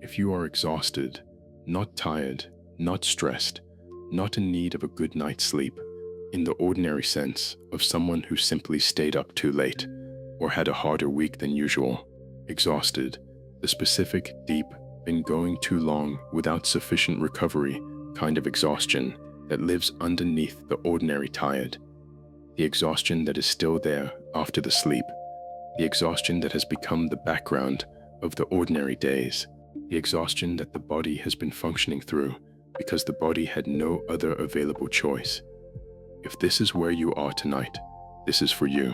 If you are exhausted, not tired, not stressed, not in need of a good night's sleep, in the ordinary sense of someone who simply stayed up too late or had a harder week than usual, exhausted, the specific, deep, been going too long without sufficient recovery kind of exhaustion that lives underneath the ordinary tired, the exhaustion that is still there after the sleep, the exhaustion that has become the background of the ordinary days, the exhaustion that the body has been functioning through because the body had no other available choice. If this is where you are tonight, this is for you.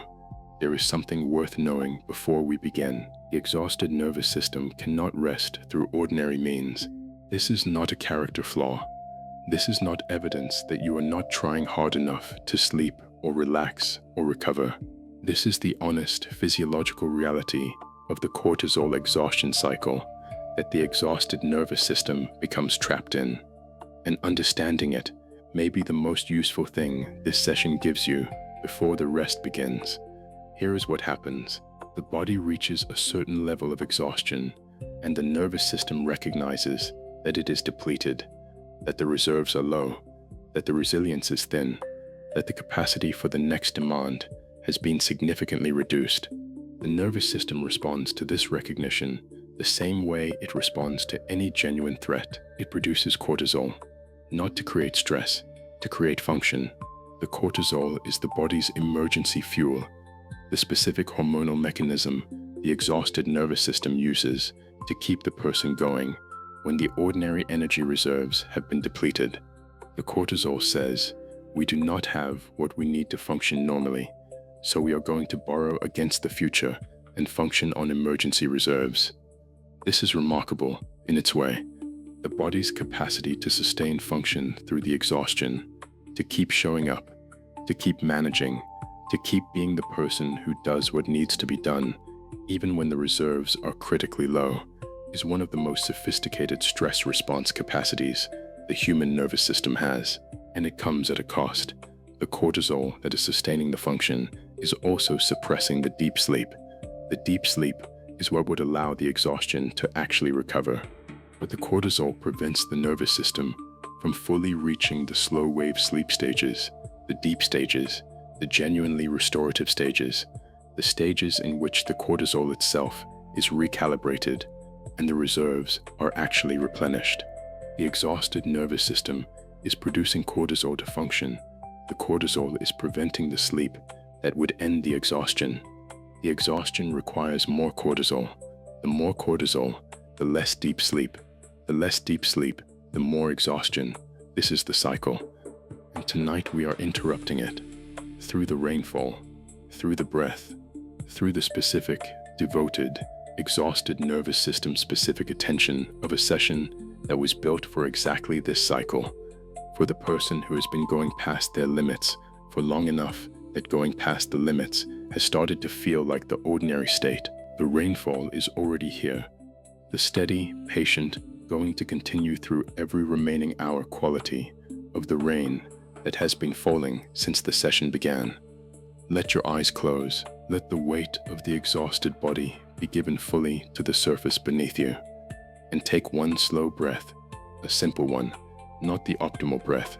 There is something worth knowing before we begin. The exhausted nervous system cannot rest through ordinary means. This is not a character flaw. This is not evidence that you are not trying hard enough to sleep or relax or recover. This is the honest physiological reality of the cortisol exhaustion cycle that the exhausted nervous system becomes trapped in. And understanding it may be the most useful thing this session gives you before the rest begins. Here is what happens. The body reaches a certain level of exhaustion, and the nervous system recognizes that it is depleted, that the reserves are low, that the resilience is thin, that the capacity for the next demand has been significantly reduced. The nervous system responds to this recognition the same way it responds to any genuine threat. It produces cortisol, not to create stress, to create function. The cortisol is the body's emergency fuel, the specific hormonal mechanism the exhausted nervous system uses to keep the person going when the ordinary energy reserves have been depleted. The cortisol says, we do not have what we need to function normally, so we are going to borrow against the future and function on emergency reserves. This is remarkable in its way. The body's capacity to sustain function through the exhaustion, to keep showing up, to keep managing, to keep being the person who does what needs to be done, even when the reserves are critically low, is one of the most sophisticated stress response capacities the human nervous system has, and it comes at a cost. The cortisol that is sustaining the function is also suppressing the deep sleep. The deep sleep is what would allow the exhaustion to actually recover. But the cortisol prevents the nervous system from fully reaching the slow wave sleep stages, the deep stages, the genuinely restorative stages, the stages in which the cortisol itself is recalibrated and the reserves are actually replenished. The exhausted nervous system is producing cortisol to function. The cortisol is preventing the sleep that would end the exhaustion. The exhaustion requires more cortisol. The more cortisol, the less deep sleep. The less deep sleep, the more exhaustion. This is the cycle. And tonight we are interrupting it. Through the rainfall, through the breath, through the specific, devoted, exhausted nervous system specific attention of a session that was built for exactly this cycle. For the person who has been going past their limits for long enough that going past the limits has started to feel like the ordinary state. The rainfall is already here. The steady, patient, going to continue through every remaining hour quality of the rain that has been falling since the session began. Let your eyes close. Let the weight of the exhausted body be given fully to the surface beneath you. And take one slow breath, a simple one, not the optimal breath,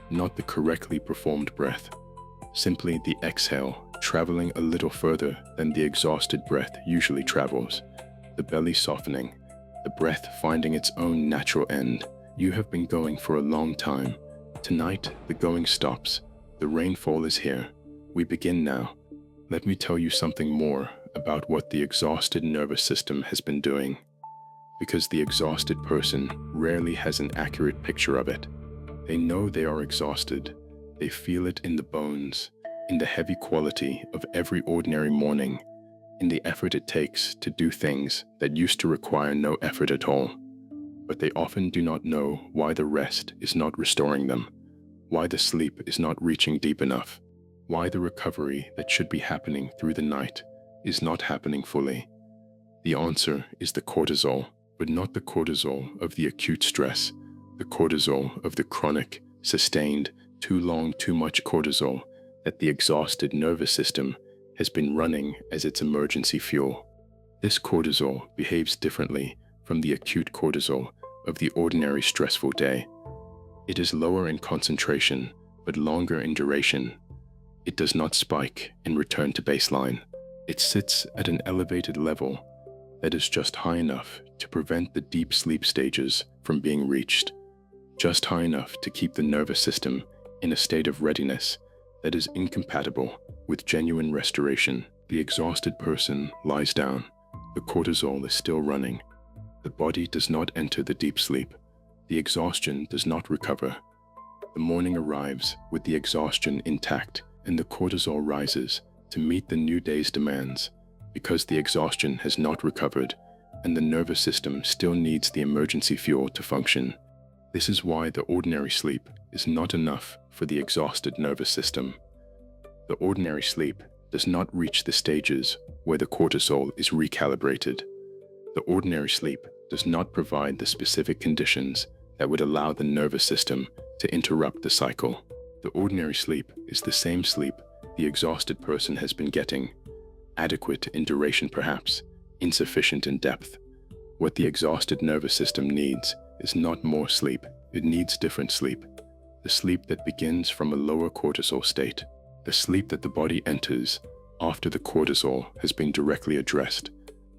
not the correctly performed breath. Simply the exhale, traveling a little further than the exhausted breath usually travels. The belly softening, the breath finding its own natural end. You have been going for a long time. Tonight, the going stops. The rainfall is here. We begin now. Let me tell you something more about what the exhausted nervous system has been doing. Because the exhausted person rarely has an accurate picture of it. They know they are exhausted. They feel it in the bones, in the heavy quality of every ordinary morning, in the effort it takes to do things that used to require no effort at all. But they often do not know why the rest is not restoring them, why the sleep is not reaching deep enough, why the recovery that should be happening through the night is not happening fully. The answer is the cortisol, but not the cortisol of the acute stress, the cortisol of the chronic, sustained, too long, too much cortisol that the exhausted nervous system has been running as its emergency fuel. This cortisol behaves differently from the acute cortisol of the ordinary stressful day. It is lower in concentration, but longer in duration. It does not spike and return to baseline. It sits at an elevated level that is just high enough to prevent the deep sleep stages from being reached, just high enough to keep the nervous system in a state of readiness that is incompatible with genuine restoration. The exhausted person lies down. The cortisol is still running. The body does not enter the deep sleep. The exhaustion does not recover. The morning arrives with the exhaustion intact, and the cortisol rises to meet the new day's demands because the exhaustion has not recovered and the nervous system still needs the emergency fuel to function. This is why the ordinary sleep is not enough for the exhausted nervous system. The ordinary sleep does not reach the stages where the cortisol is recalibrated. The ordinary sleep does not provide the specific conditions that would allow the nervous system to interrupt the cycle. The ordinary sleep is the same sleep the exhausted person has been getting, adequate in duration perhaps, insufficient in depth. What the exhausted nervous system needs is not more sleep, it needs different sleep. The sleep that begins from a lower cortisol state, the sleep that the body enters after the cortisol has been directly addressed,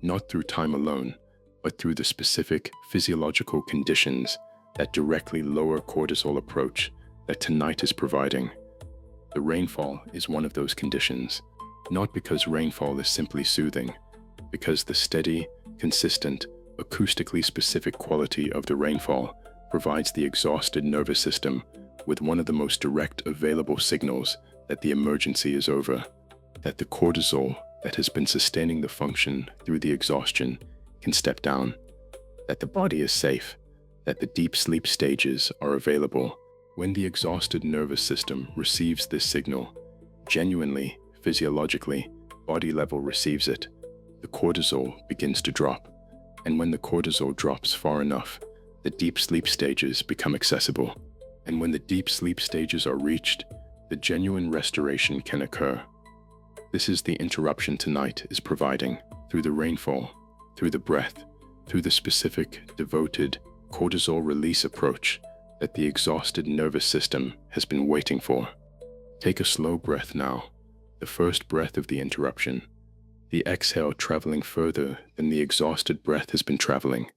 not through time alone, but through the specific physiological conditions that directly lower cortisol approach that tonight is providing. The rainfall is one of those conditions, not because rainfall is simply soothing, because the steady, consistent, acoustically specific quality of the rainfall provides the exhausted nervous system with one of the most direct available signals that the emergency is over, that the cortisol that has been sustaining the function through the exhaustion can step down, that the body is safe, that the deep sleep stages are available. When the exhausted nervous system receives this signal, genuinely, physiologically, body level receives it, the cortisol begins to drop. And when the cortisol drops far enough, the deep sleep stages become accessible. And when the deep sleep stages are reached, the genuine restoration can occur. This is the interruption tonight is providing through the rainfall, through the breath, through the specific, devoted cortisol release approach that the exhausted nervous system has been waiting for. Take a slow breath now, the first breath of the interruption, the exhale traveling further than the exhausted breath has been traveling,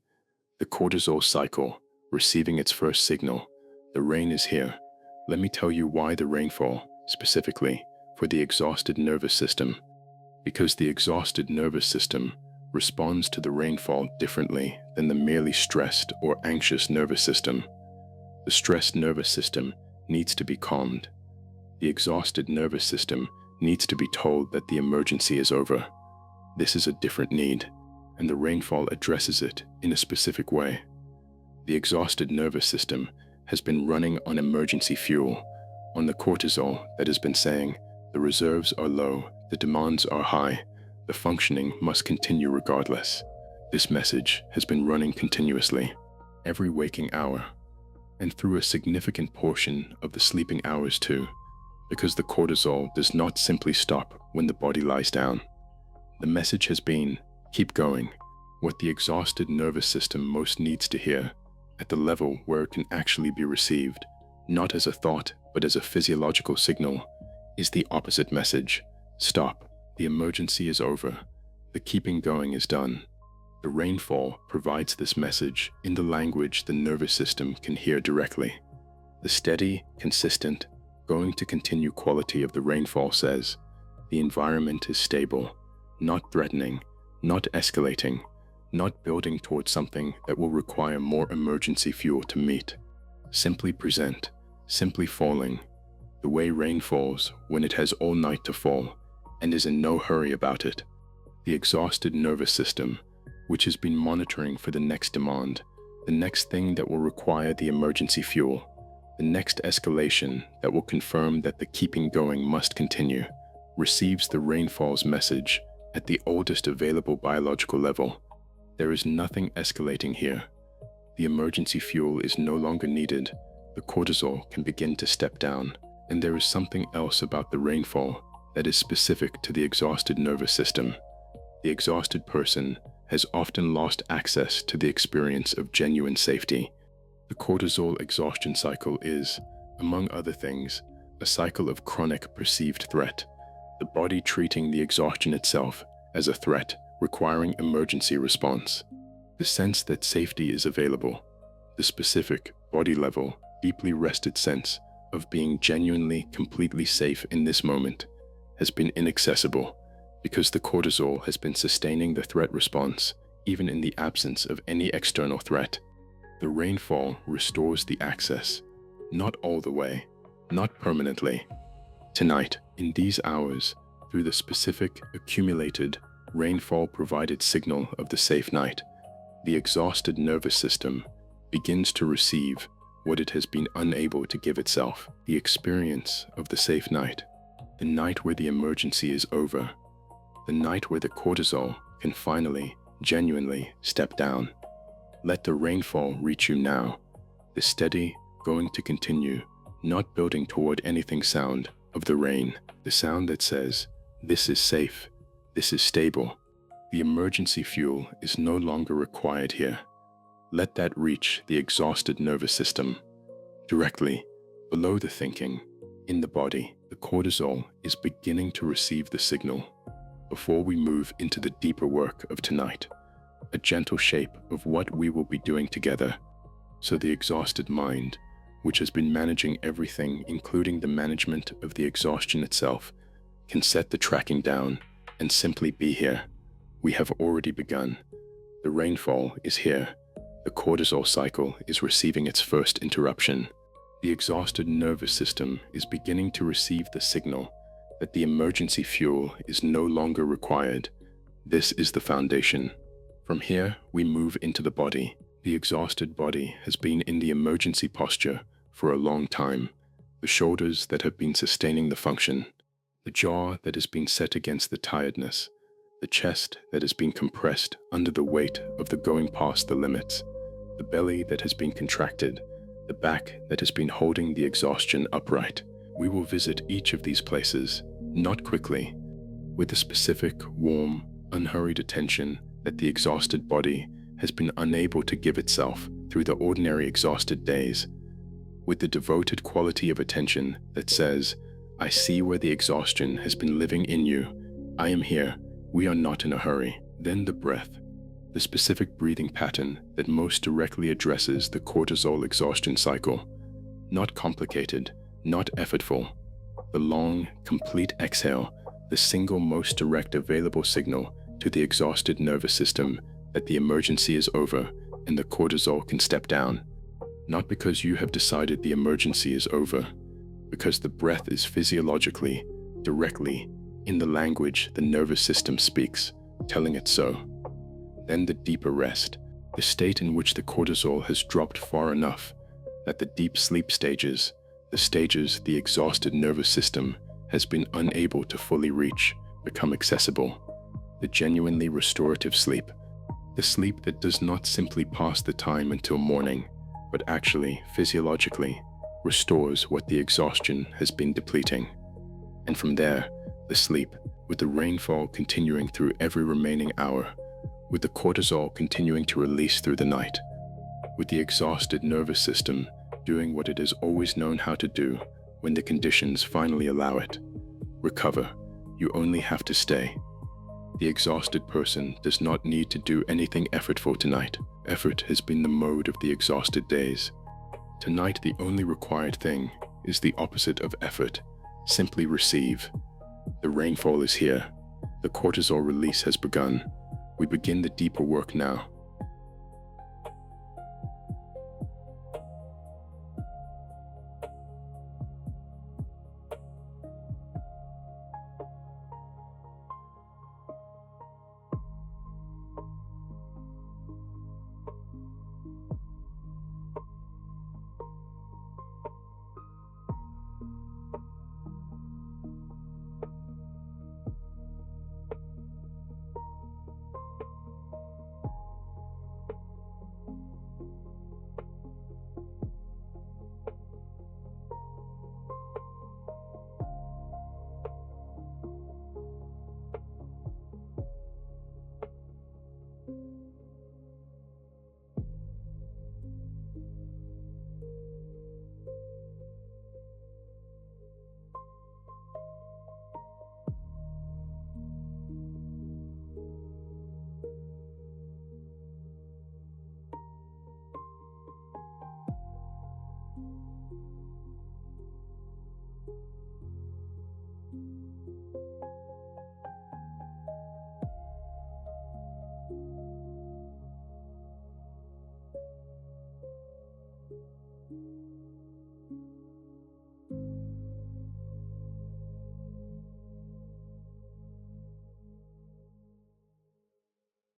the cortisol cycle receiving its first signal. The rain is here. Let me tell you why the rainfall, specifically for the exhausted nervous system. Because the exhausted nervous system responds to the rainfall differently than the merely stressed or anxious nervous system. The stressed nervous system needs to be calmed. The exhausted nervous system needs to be told that the emergency is over. This is a different need, and the rainfall addresses it in a specific way. The exhausted nervous system has been running on emergency fuel, on the cortisol that has been saying, the reserves are low, the demands are high, the functioning must continue regardless. This message has been running continuously, every waking hour, and through a significant portion of the sleeping hours too, because the cortisol does not simply stop when the body lies down. The message has been, keep going. What the exhausted nervous system most needs to hear, at the level where it can actually be received, not as a thought but as a physiological signal, is the opposite message. Stop. The emergency is over. The keeping going is done. The rainfall provides this message in the language the nervous system can hear directly. The steady, consistent, going to continue quality of the rainfall says, the environment is stable, not threatening, not escalating, not building towards something that will require more emergency fuel to meet. Simply present, simply falling, the way rain falls when it has all night to fall and is in no hurry about it. The exhausted nervous system, which has been monitoring for the next demand, the next thing that will require the emergency fuel, the next escalation that will confirm that the keeping going must continue, receives the rainfall's message at the oldest available biological level. There is nothing escalating here. The emergency fuel is no longer needed. The cortisol can begin to step down, and there is something else about the rainfall that is specific to the exhausted nervous system. The exhausted person has often lost access to the experience of genuine safety. The cortisol exhaustion cycle is, among other things, a cycle of chronic perceived threat, the body treating the exhaustion itself as a threat requiring emergency response. The sense that safety is available, the specific, body-level, deeply rested sense of being genuinely, completely safe in this moment, has been inaccessible because the cortisol has been sustaining the threat response even in the absence of any external threat. The rainfall restores the access, not all the way, not permanently. Tonight, in these hours, through the specific, accumulated, rainfall-provided signal of the safe night, the exhausted nervous system begins to receive what it has been unable to give itself, the experience of the safe night, the night where the emergency is over, the night where the cortisol can finally, genuinely step down. Let the rainfall reach you now, the steady, going to continue, not building toward anything sound of the rain, the sound that says, this is safe, this is stable. The emergency fuel is no longer required here. Let that reach the exhausted nervous system. Directly, below the thinking, in the body, the cortisol is beginning to receive the signal. Before we move into the deeper work of tonight, a gentle shape of what we will be doing together, so the exhausted mind, which has been managing everything including the management of the exhaustion itself, can set the tracking down and simply be here. We have already begun. The rainfall is here. The cortisol cycle is receiving its first interruption. The exhausted nervous system is beginning to receive the signal that the emergency fuel is no longer required. This is the foundation. From here, we move into the body. The exhausted body has been in the emergency posture for a long time. The shoulders that have been sustaining the function, the jaw that has been set against the tiredness, the chest that has been compressed under the weight of the going past the limits, the belly that has been contracted, the back that has been holding the exhaustion upright. We will visit each of these places, not quickly, with the specific, warm, unhurried attention that the exhausted body has been unable to give itself through the ordinary exhausted days, with the devoted quality of attention that says, I see where the exhaustion has been living in you. I am here. We are not in a hurry. Then the breath, the specific breathing pattern that most directly addresses the cortisol exhaustion cycle. Not complicated, not effortful. The long, complete exhale, the single most direct available signal to the exhausted nervous system that the emergency is over and the cortisol can step down. Not because you have decided the emergency is over, because the breath is physiologically, directly, in the language the nervous system speaks, telling it so. Then the deeper rest, the state in which the cortisol has dropped far enough that the deep sleep stages, the stages the exhausted nervous system has been unable to fully reach, become accessible. The genuinely restorative sleep, the sleep that does not simply pass the time until morning, but actually, physiologically, restores what the exhaustion has been depleting. And from there, the sleep, with the rainfall continuing through every remaining hour, with the cortisol continuing to release through the night, with the exhausted nervous system doing what it has always known how to do when the conditions finally allow it. Recover. You only have to stay. The exhausted person does not need to do anything effortful tonight. Effort has been the mode of the exhausted days. Tonight, the only required thing is the opposite of effort. Simply receive. The rainfall is here. The cortisol release has begun. We begin the deeper work now.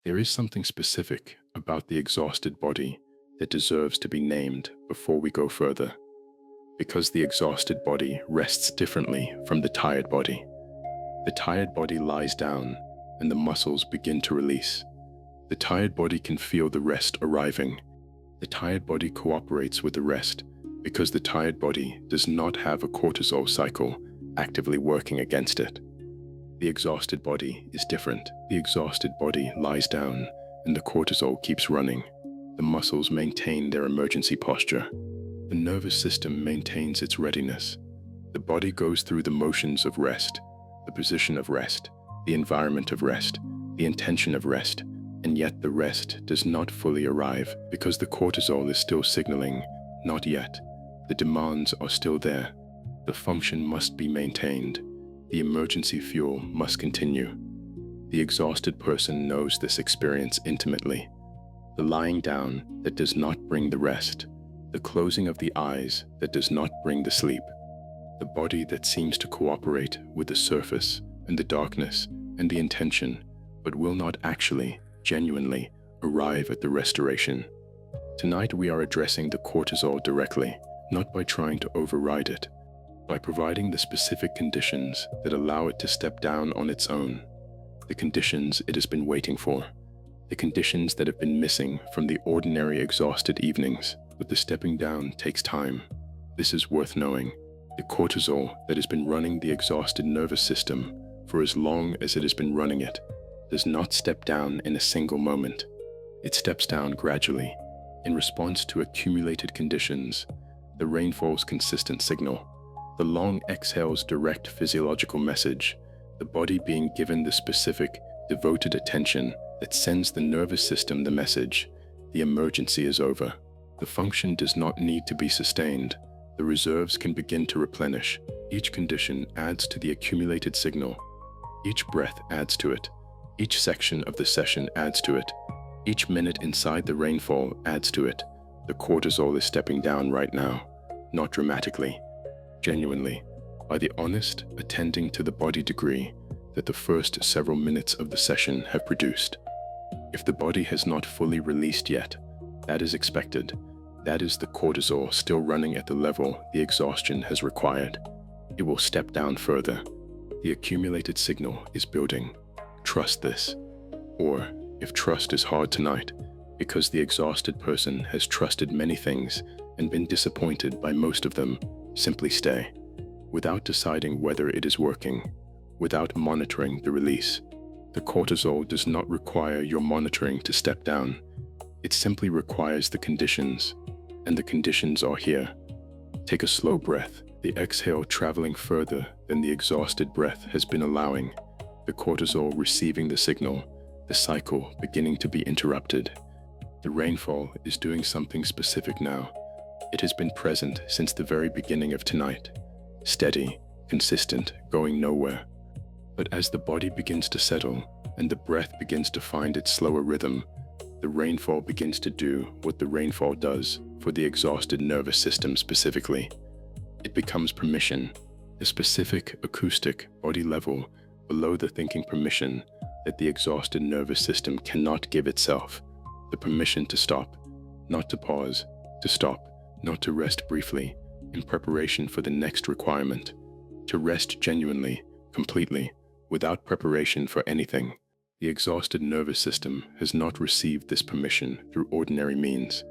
There is something specific about the exhausted body that deserves to be named before we go further, because the exhausted body rests differently from the tired body. The tired body lies down and the muscles begin to release. The tired body can feel the rest arriving. The tired body cooperates with the rest because the tired body does not have a cortisol cycle actively working against it. The exhausted body is different. The exhausted body lies down and the cortisol keeps running. The muscles maintain their emergency posture. The nervous system maintains its readiness. The body goes through the motions of rest, the position of rest, the environment of rest, the intention of rest, and yet the rest does not fully arrive because the cortisol is still signaling, not yet. The demands are still there. The function must be maintained. The emergency fuel must continue. The exhausted person knows this experience intimately. The lying down that does not bring the rest, the closing of the eyes that does not bring the sleep, the body that seems to cooperate with the surface and the darkness and the intention, but will not actually, genuinely, arrive at the restoration. Tonight we are addressing the cortisol directly, not by trying to override it, by providing the specific conditions that allow it to step down on its own, the conditions it has been waiting for, the conditions that have been missing from the ordinary exhausted evenings. But the stepping down takes time. This is worth knowing. The cortisol that has been running the exhausted nervous system for as long as it has been running it does not step down in a single moment. It steps down gradually, in response to accumulated conditions, the rainfall's consistent signal, the long exhale's direct physiological message, the body being given the specific, devoted attention that sends the nervous system the message: the emergency is over. The function does not need to be sustained. The reserves can begin to replenish. Each condition adds to the accumulated signal. Each breath adds to it. Each section of the session adds to it. Each minute inside the rainfall adds to it. The cortisol is stepping down right now, not dramatically, genuinely, by the honest attending to the body degree that the first several minutes of the session have produced. If the body has not fully released yet, that is expected. That is the cortisol still running at the level the exhaustion has required. It will step down further. The accumulated signal is building. Trust this. Or, if trust is hard tonight, because the exhausted person has trusted many things and been disappointed by most of them, simply stay, without deciding whether it is working, without monitoring the release. The cortisol does not require your monitoring to step down. It simply requires the conditions, and the conditions are here. Take a slow breath, the exhale traveling further than the exhausted breath has been allowing, the cortisol receiving the signal, the cycle beginning to be interrupted. The rainfall is doing something specific now. It has been present since the very beginning of tonight, steady, consistent, going nowhere. But as the body begins to settle and the breath begins to find its slower rhythm, the rainfall begins to do what the rainfall does for the exhausted nervous system specifically. It becomes permission, a specific acoustic body level below the thinking permission that the exhausted nervous system cannot give itself, the permission to stop, not to pause, to stop, not to rest briefly in preparation for the next requirement, to rest genuinely, completely, without preparation for anything. The exhausted nervous system has not received this permission through ordinary means,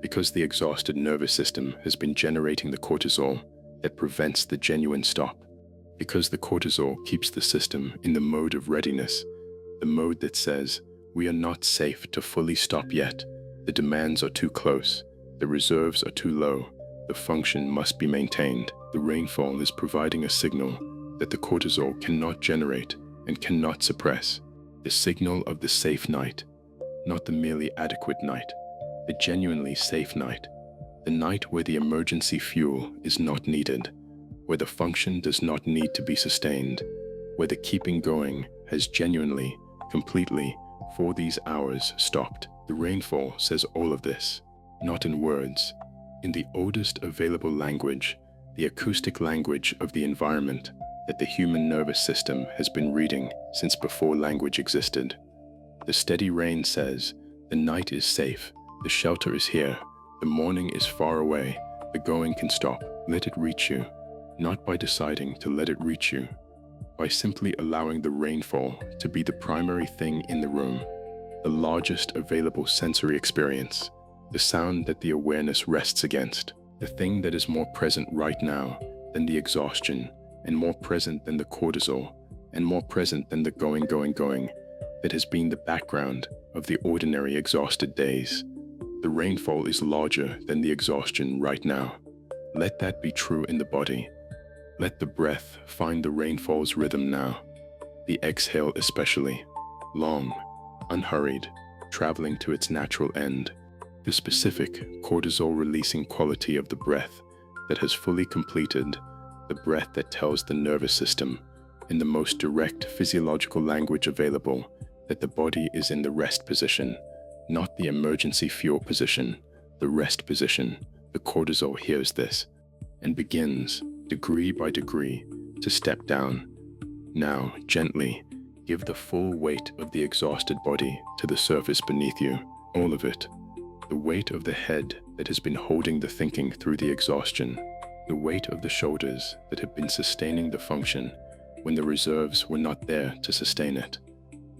because the exhausted nervous system has been generating the cortisol that prevents the genuine stop, because the cortisol keeps the system in the mode of readiness, the mode that says, we are not safe to fully stop yet, the demands are too close, the reserves are too low, the function must be maintained. The rainfall is providing a signal that the cortisol cannot generate and cannot suppress, the signal of the safe night, not the merely adequate night, the genuinely safe night, the night where the emergency fuel is not needed, where the function does not need to be sustained, where the keeping going has genuinely, completely, for these hours stopped. The rainfall says all of this, not in words, in the oldest available language, the acoustic language of the environment that the human nervous system has been reading since before language existed. The steady rain says, the night is safe, the shelter is here, the morning is far away, the going can stop, let it reach you, not by deciding to let it reach you, by simply allowing the rainfall to be the primary thing in the room, the largest available sensory experience, the sound that the awareness rests against, the thing that is more present right now than the exhaustion, and more present than the cortisol, and more present than the going, that has been the background of the ordinary exhausted days. The rainfall is larger than the exhaustion right now. Let that be true in the body. Let the breath find the rainfall's rhythm now. The exhale especially, long, unhurried, traveling to its natural end. The specific cortisol-releasing quality of the breath that has fully completed, the breath that tells the nervous system, in the most direct physiological language available, that the body is in the rest position, not the emergency fuel position, the rest position. The cortisol hears this and begins, degree by degree, to step down. Now, gently, give the full weight of the exhausted body to the surface beneath you, all of it. The weight of the head that has been holding the thinking through the exhaustion, the weight of the shoulders that have been sustaining the function when the reserves were not there to sustain it,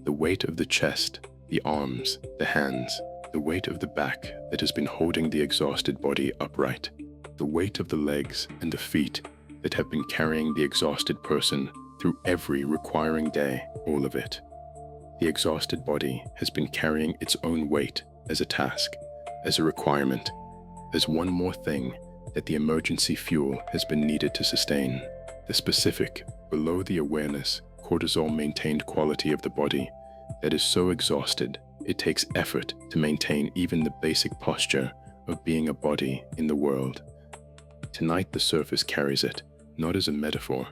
the weight of the chest, the arms, the hands, the weight of the back that has been holding the exhausted body upright, the weight of the legs and the feet that have been carrying the exhausted person through every requiring day, all of it. The exhausted body has been carrying its own weight as a task, as a requirement, as one more thing that the emergency fuel has been needed to sustain. The specific, below the awareness, cortisol-maintained quality of the body that is so exhausted it takes effort to maintain even the basic posture of being a body in the world. Tonight the surface carries it, not as a metaphor,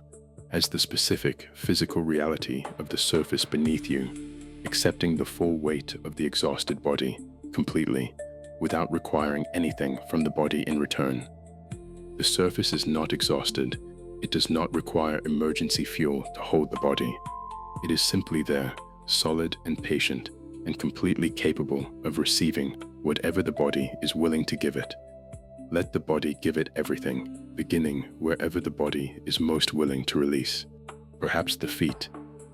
as the specific physical reality of the surface beneath you, accepting the full weight of the exhausted body completely, without requiring anything from the body in return. The surface is not exhausted. It does not require emergency fuel to hold the body. It is simply there, solid and patient, and completely capable of receiving whatever the body is willing to give it. Let the body give it everything, beginning wherever the body is most willing to release. Perhaps the feet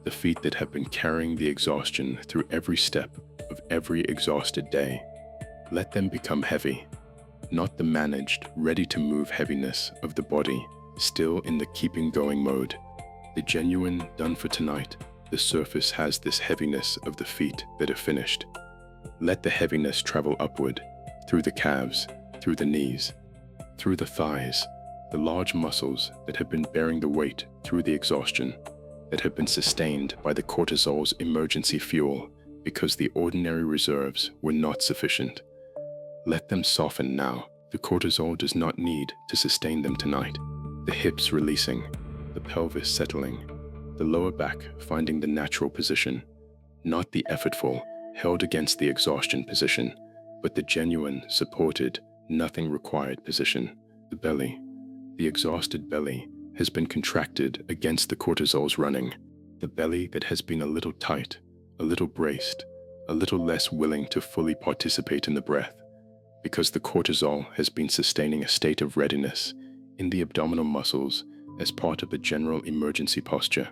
that have been carrying the exhaustion through every step of every exhausted day. Let them become heavy, not the managed, ready-to-move heaviness of the body, still in the keeping going mode. The genuine, done for tonight, the surface has this heaviness of the feet that are finished. Let the heaviness travel upward, through the calves, through the knees, through the thighs, the large muscles that have been bearing the weight through the exhaustion, that have been sustained by the cortisol's emergency fuel because the ordinary reserves were not sufficient. Let them soften now. The cortisol does not need to sustain them tonight. The hips releasing, the pelvis settling, the lower back finding the natural position, not the effortful, held against the exhaustion position, but the genuine, supported, nothing required position. The belly, the exhausted belly, has been contracted against the cortisol's running. The belly that has been a little tight, a little braced, a little less willing to fully participate in the breath, because the cortisol has been sustaining a state of readiness in the abdominal muscles as part of the general emergency posture.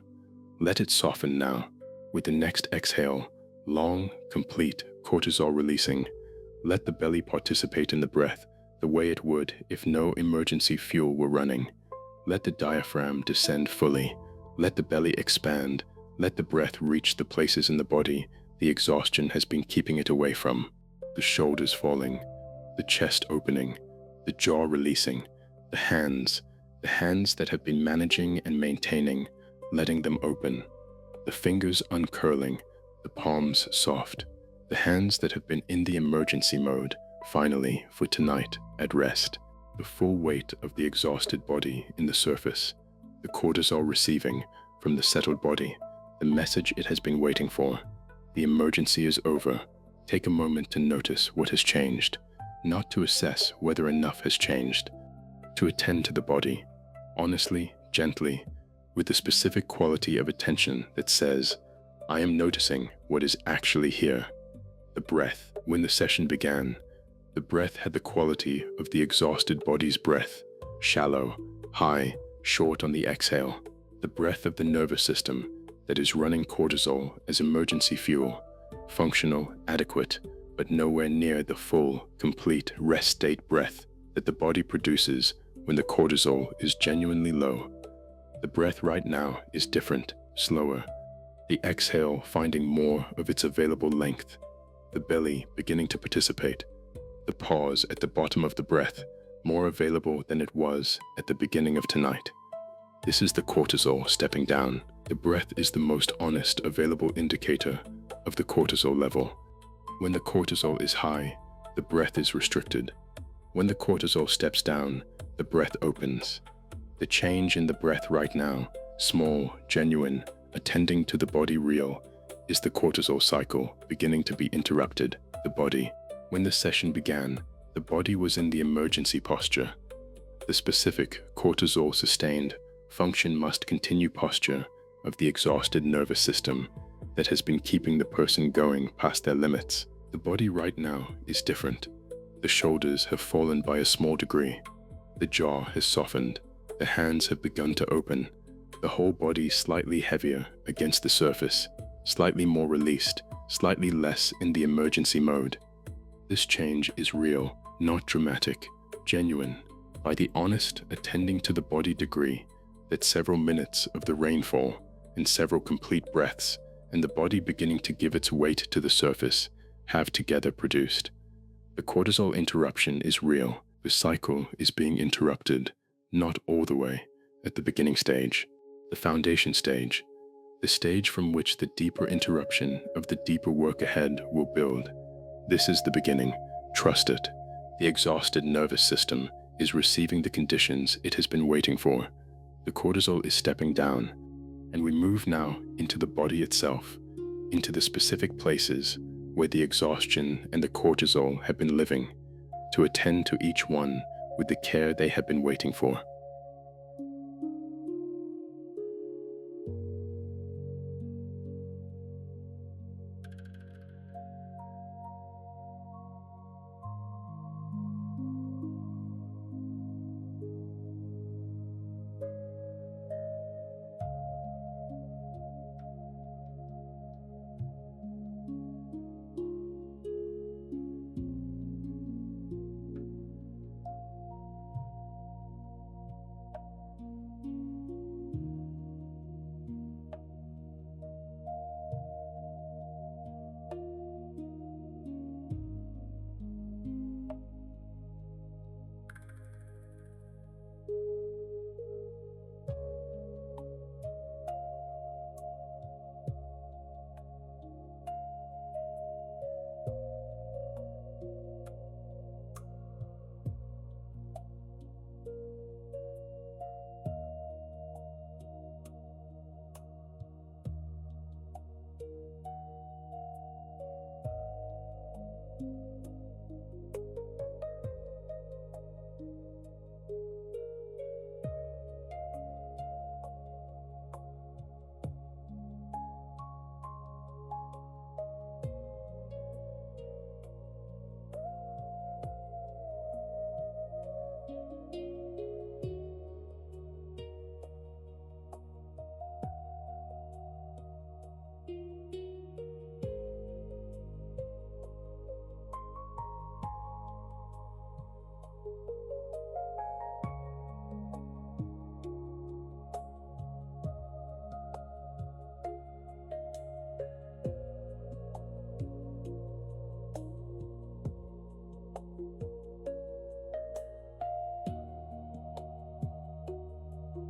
Let it soften now, with the next exhale, long, complete cortisol releasing. Let the belly participate in the breath the way it would if no emergency fuel were running. Let the diaphragm descend fully. Let the belly expand. Let the breath reach the places in the body the exhaustion has been keeping it away from. The shoulders falling, the chest opening, the jaw releasing, the hands that have been managing and maintaining, letting them open, the fingers uncurling, the palms soft, the hands that have been in the emergency mode, finally, for tonight, at rest, the full weight of the exhausted body in the surface, the cortisol receiving from the settled body the message it has been waiting for. The emergency is over. Take a moment to notice what has changed, not to assess whether enough has changed. To attend to the body, honestly, gently, with the specific quality of attention that says, I am noticing what is actually here. The breath. When the session began, the breath had the quality of the exhausted body's breath, shallow, high, short on the exhale. The breath of the nervous system that is running cortisol as emergency fuel, functional, adequate, but nowhere near the full, complete rest state breath that the body produces when the cortisol is genuinely low. The breath right now is different, slower. The exhale finding more of its available length. The belly beginning to participate. The pause at the bottom of the breath, more available than it was at the beginning of tonight. This is the cortisol stepping down. The breath is the most honest available indicator of the cortisol level. When the cortisol is high, the breath is restricted. When the cortisol steps down, the breath opens. The change in the breath right now, small, genuine, attending to the body real, is the cortisol cycle beginning to be interrupted. The body. When the session began, the body was in the emergency posture. The specific cortisol-sustained function must continue posture of the exhausted nervous system that has been keeping the person going past their limits. The body right now is different. The shoulders have fallen by a small degree. The jaw has softened. The hands have begun to open. The whole body slightly heavier against the surface, slightly more released, slightly less in the emergency mode. This change is real, not dramatic, genuine, by the honest attending to the body degree that several minutes of the rainfall and several complete breaths and the body beginning to give its weight to the surface have together produced. The cortisol interruption is real. The cycle is being interrupted, not all the way, at the beginning stage, the foundation stage, the stage from which the deeper interruption of the deeper work ahead will build. This is the beginning. Trust it. The exhausted nervous system is receiving the conditions it has been waiting for. The cortisol is stepping down, and we move now into the body itself, into the specific places where the exhaustion and the cortisol have been living, to attend to each one with the care they have been waiting for.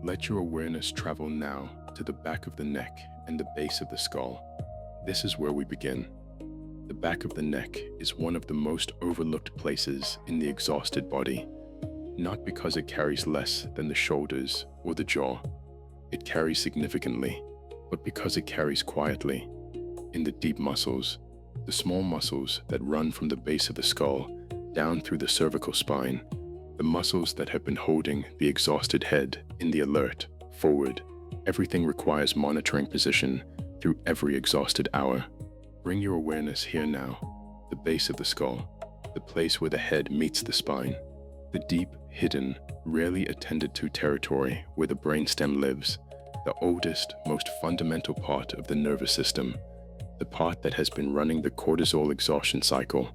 Let your awareness travel now to the back of the neck and the base of the skull. This is where we begin. The back of the neck is one of the most overlooked places in the exhausted body, not because it carries less than the shoulders or the jaw, It carries significantly, but because it carries quietly, in the deep muscles, the small muscles that run from the base of the skull down through the cervical spine, the muscles that have been holding the exhausted head in the alert, forward, everything requires monitoring position through every exhausted hour. Bring your awareness here now, the base of the skull, the place where the head meets the spine, the deep, hidden, rarely attended to territory where the brainstem lives, the oldest, most fundamental part of the nervous system, the part that has been running the cortisol exhaustion cycle,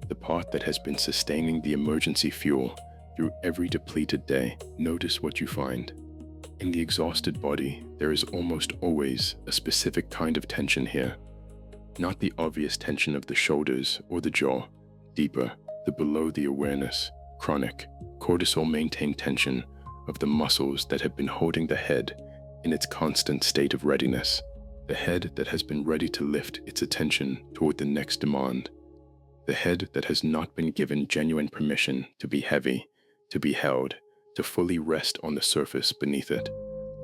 the part that has been sustaining the emergency fuel through every depleted day. Notice what you find. In the exhausted body, there is almost always a specific kind of tension here. Not the obvious tension of the shoulders or the jaw, deeper, the below the awareness, chronic, cortisol-maintained tension of the muscles that have been holding the head in its constant state of readiness. The head that has been ready to lift its attention toward the next demand. The head that has not been given genuine permission to be heavy, to be held, to fully rest on the surface beneath it.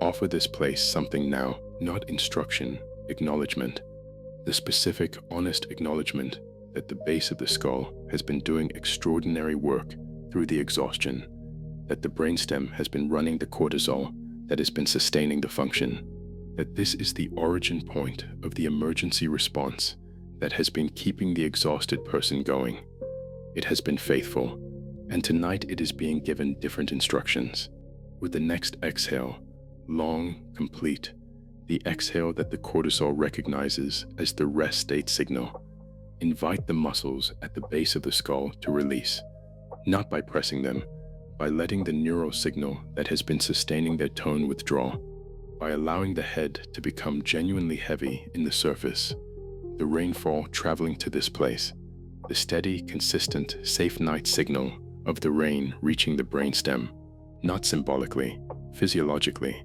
Offer this place something now, not instruction, acknowledgement. The specific, honest acknowledgement that the base of the skull has been doing extraordinary work through the exhaustion, that the brainstem has been running the cortisol that has been sustaining the function, that this is the origin point of the emergency response that has been keeping the exhausted person going. It has been faithful, and tonight it is being given different instructions. With the next exhale, long, complete, the exhale that the cortisol recognizes as the rest state signal, invite the muscles at the base of the skull to release, not by pressing them, by letting the neural signal that has been sustaining their tone withdraw, by allowing the head to become genuinely heavy in the surface, the rainfall traveling to this place, the steady, consistent, safe night signal of the rain reaching the brainstem, not symbolically, physiologically.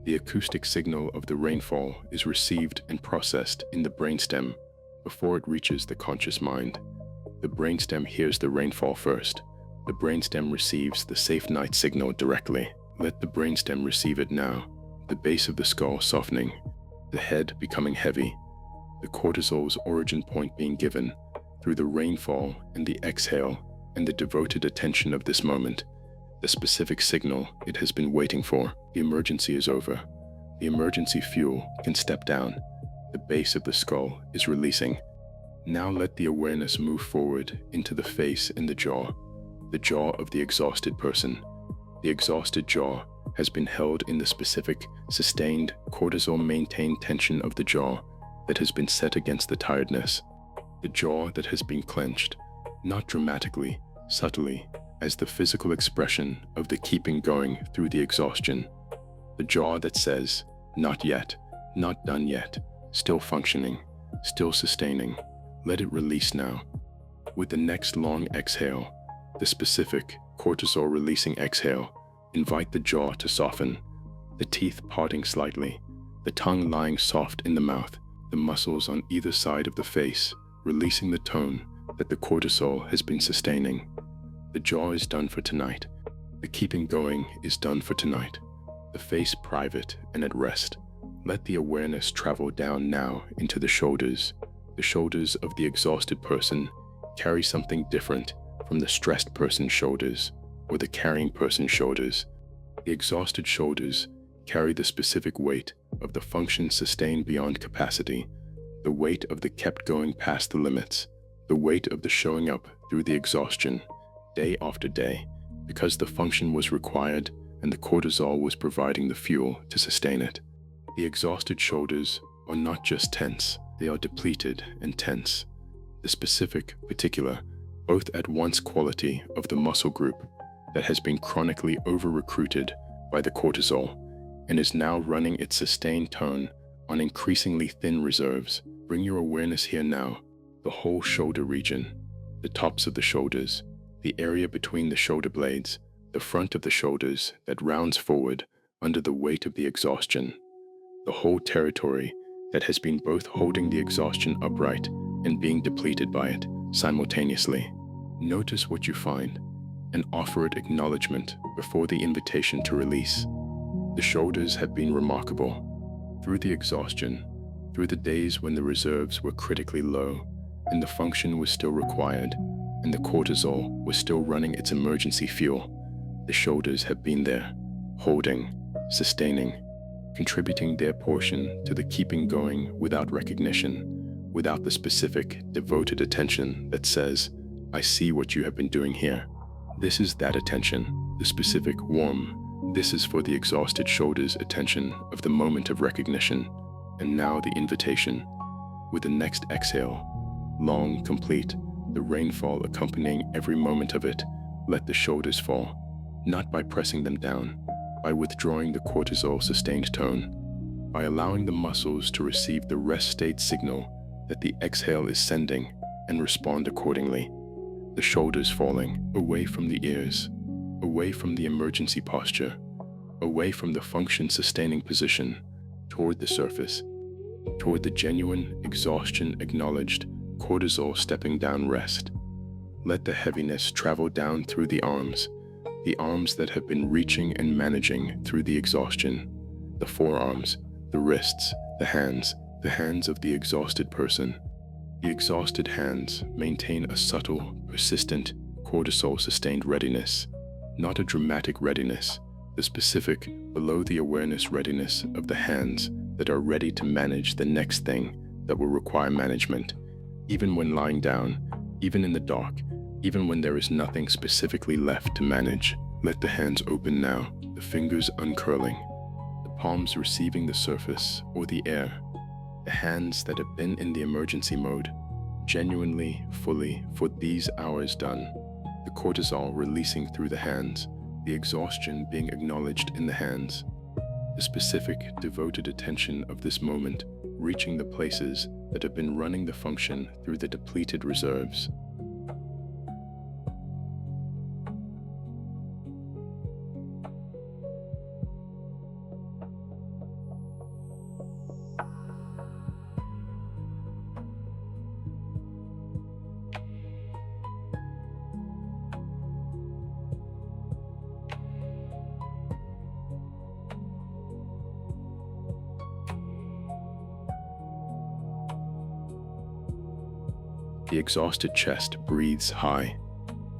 The acoustic signal of the rainfall is received and processed in the brainstem before it reaches the conscious mind. The brainstem hears the rainfall first. The brainstem receives the safe night signal directly. Let the brainstem receive it now. The base of the skull softening, the head becoming heavy, the cortisol's origin point being given through the rainfall and the exhale and the devoted attention of this moment, the specific signal it has been waiting for. The emergency is over. The emergency fuel can step down. The base of the skull is releasing. Now let the awareness move forward into the face and the jaw of the exhausted person. The exhausted jaw has been held in the specific, sustained, cortisol-maintained tension of the jaw that has been set against the tiredness. The jaw that has been clenched, not dramatically, subtly, as the physical expression of the keeping going through the exhaustion. The jaw that says, not yet, not done yet, still functioning, still sustaining. Let it release now. With the next long exhale, the specific, cortisol-releasing exhale, invite the jaw to soften, the teeth parting slightly, the tongue lying soft in the mouth, the muscles on either side of the face, releasing the tone that the cortisol has been sustaining. The jaw is done for tonight. The keeping going is done for tonight. The face private and at rest. Let the awareness travel down now into the shoulders. The shoulders of the exhausted person carry something different from the stressed person's shoulders or the carrying person's shoulders. The exhausted shoulders carry the specific weight of the function sustained beyond capacity, the weight of the kept going past the limits, the weight of the showing up through the exhaustion, day after day, because the function was required and the cortisol was providing the fuel to sustain it. The exhausted shoulders are not just tense, they are depleted and tense. The specific, particular, both at once quality of the muscle group that has been chronically over-recruited by the cortisol and is now running its sustained tone on increasingly thin reserves. Bring your awareness here now, the whole shoulder region, the tops of the shoulders, the area between the shoulder blades, the front of the shoulders that rounds forward under the weight of the exhaustion, the whole territory that has been both holding the exhaustion upright and being depleted by it simultaneously. Notice what you find and offer it acknowledgement before the invitation to release. The shoulders have been remarkable. Through the exhaustion, through the days when the reserves were critically low, and the function was still required, and the cortisol was still running its emergency fuel, the shoulders have been there, holding, sustaining, contributing their portion to the keeping going without recognition, without the specific, devoted attention that says, "I see what you have been doing here." This is that attention, the specific, warm. This is for the exhausted shoulders' attention of the moment of recognition, and now the invitation. With the next exhale, long, complete, the rainfall accompanying every moment of it, let the shoulders fall, not by pressing them down, by withdrawing the cortisol-sustained tone, by allowing the muscles to receive the rest state signal that the exhale is sending and respond accordingly. The shoulders falling, away from the ears, away from the emergency posture, away from the function-sustaining position, toward the surface, toward the genuine, exhaustion-acknowledged, cortisol stepping down rest. Let the heaviness travel down through the arms that have been reaching and managing through the exhaustion, the forearms, the wrists, the hands of the exhausted person. The exhausted hands maintain a subtle, persistent, cortisol-sustained readiness, not a dramatic readiness, the specific, below-the-awareness readiness of the hands that are ready to manage the next thing that will require management, even when lying down, even in the dark, even when there is nothing specifically left to manage. Let the hands open now, the fingers uncurling, the palms receiving the surface or the air, the hands that have been in the emergency mode, genuinely, fully, for these hours done, the cortisol releasing through the hands, the exhaustion being acknowledged in the hands, the specific, devoted attention of this moment reaching the places that have been running the function through the depleted reserves. The exhausted chest breathes high.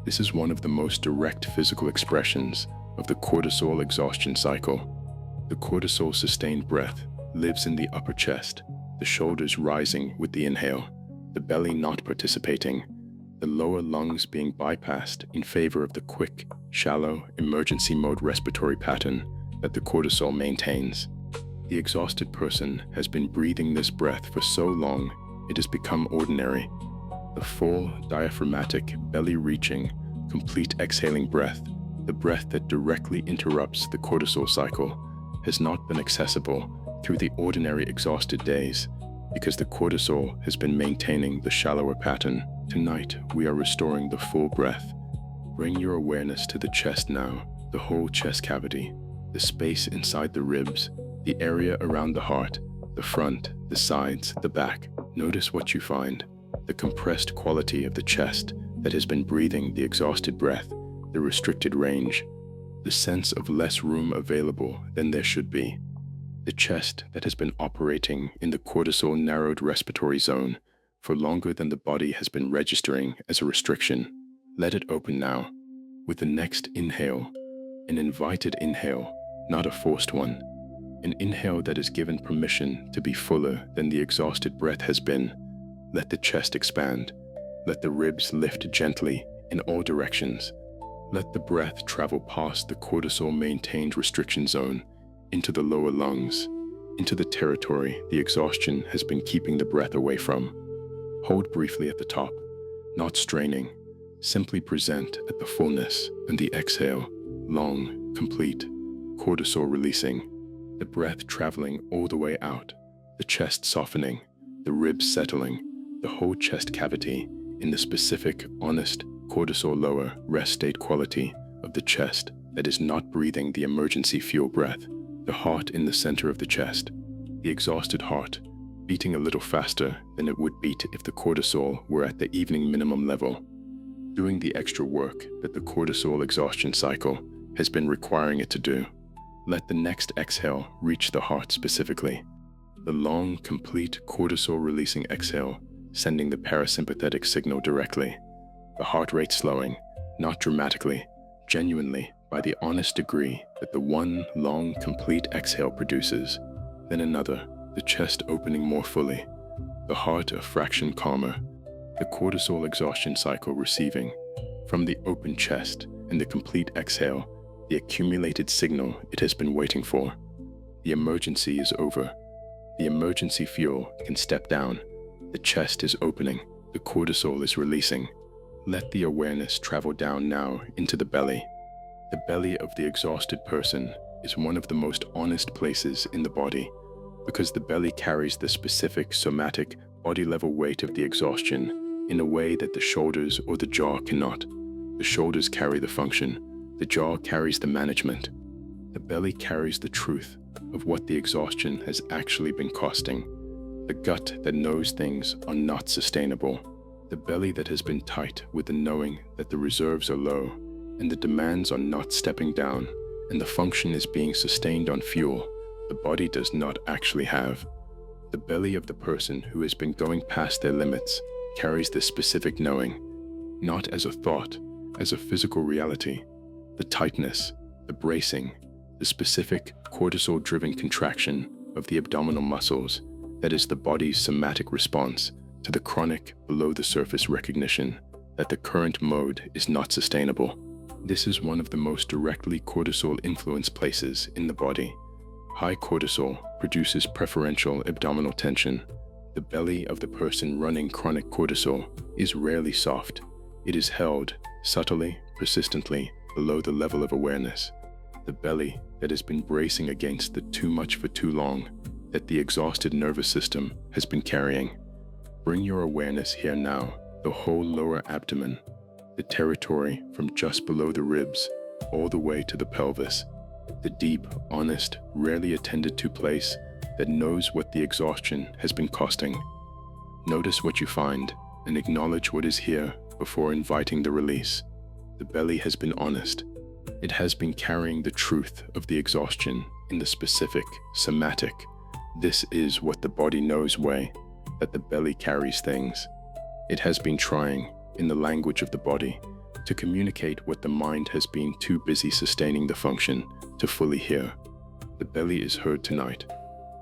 This is one of the most direct physical expressions of the cortisol exhaustion cycle. The cortisol-sustained breath lives in the upper chest, the shoulders rising with the inhale, the belly not participating, the lower lungs being bypassed in favor of the quick, shallow, emergency mode respiratory pattern that the cortisol maintains. The exhausted person has been breathing this breath for so long it has become ordinary. The full, diaphragmatic, belly-reaching, complete exhaling breath, the breath that directly interrupts the cortisol cycle, has not been accessible through the ordinary exhausted days because the cortisol has been maintaining the shallower pattern. Tonight, we are restoring the full breath. Bring your awareness to the chest now, the whole chest cavity, the space inside the ribs, the area around the heart, the front, the sides, the back. Notice what you find. The compressed quality of the chest that has been breathing the exhausted breath, the restricted range, the sense of less room available than there should be, the chest that has been operating in the cortisol-narrowed respiratory zone for longer than the body has been registering as a restriction. Let it open now, with the next inhale, an invited inhale, not a forced one, an inhale that is given permission to be fuller than the exhausted breath has been. Let the chest expand. Let the ribs lift gently in all directions. Let the breath travel past the cortisol-maintained restriction zone into the lower lungs, into the territory the exhaustion has been keeping the breath away from. Hold briefly at the top, not straining. Simply present at the fullness and the exhale, long, complete, cortisol releasing, the breath traveling all the way out, the chest softening, the ribs settling, the whole chest cavity in the specific, honest, cortisol lower rest state quality of the chest that is not breathing the emergency fuel breath, the heart in the center of the chest, the exhausted heart, beating a little faster than it would beat if the cortisol were at the evening minimum level, doing the extra work that the cortisol exhaustion cycle has been requiring it to do. Let the next exhale reach the heart specifically. The long, complete cortisol-releasing exhale, sending the parasympathetic signal directly. The heart rate slowing, not dramatically, genuinely, by the honest degree that the one long, complete exhale produces. Then another, the chest opening more fully, the heart a fraction calmer, the cortisol exhaustion cycle receiving, from the open chest and the complete exhale, the accumulated signal it has been waiting for. The emergency is over. The emergency fuel can step down. The chest is opening. The cortisol is releasing. Let the awareness travel down now into the belly. The belly of the exhausted person is one of the most honest places in the body, because the belly carries the specific somatic body-level weight of the exhaustion in a way that the shoulders or the jaw cannot. The shoulders carry the function. The jaw carries the management. The belly carries the truth of what the exhaustion has actually been costing. The gut that knows things are not sustainable. The belly that has been tight with the knowing that the reserves are low and the demands are not stepping down and the function is being sustained on fuel the body does not actually have. The belly of the person who has been going past their limits carries this specific knowing, not as a thought, as a physical reality. The tightness, the bracing, the specific cortisol-driven contraction of the abdominal muscles that is the body's somatic response to the chronic below-the-surface recognition that the current mode is not sustainable. This is one of the most directly cortisol-influenced places in the body. High cortisol produces preferential abdominal tension. The belly of the person running chronic cortisol is rarely soft. It is held subtly, persistently, below the level of awareness. The belly that has been bracing against the too much for too long that the exhausted nervous system has been carrying. Bring your awareness here now, the whole lower abdomen, the territory from just below the ribs all the way to the pelvis. The deep, honest, rarely attended to place that knows what the exhaustion has been costing. Notice what you find and acknowledge what is here before inviting the release. The belly has been honest. It has been carrying the truth of the exhaustion in the specific, somatic, this is what the body knows way, that the belly carries things. It has been trying, in the language of the body, to communicate what the mind has been too busy sustaining the function to fully hear. The belly is heard tonight.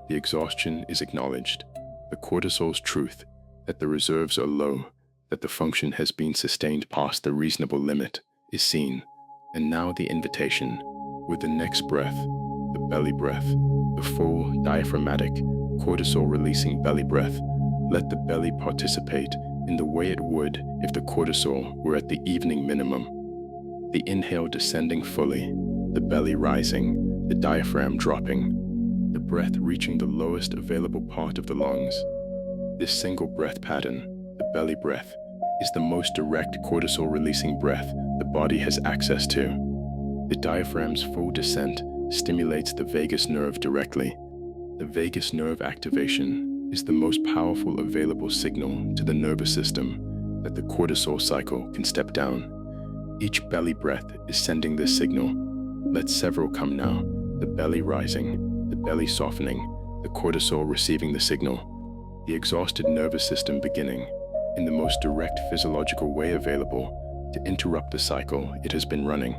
The exhaustion is acknowledged. The cortisol's truth, that the reserves are low, that the function has been sustained past the reasonable limit, is seen. And now the invitation, with the next breath, the belly breath, the full, diaphragmatic, cortisol-releasing belly breath. Let the belly participate in the way it would if the cortisol were at the evening minimum. The inhale descending fully, the belly rising, the diaphragm dropping, the breath reaching the lowest available part of the lungs. This single breath pattern, the belly breath, is the most direct cortisol-releasing breath the body has access to. The diaphragm's full descent stimulates the vagus nerve directly. The vagus nerve activation is the most powerful available signal to the nervous system that the cortisol cycle can step down. Each belly breath is sending this signal. Let several come now, the belly rising, the belly softening, the cortisol receiving the signal, the exhausted nervous system beginning, in the most direct physiological way available, to interrupt the cycle it has been running.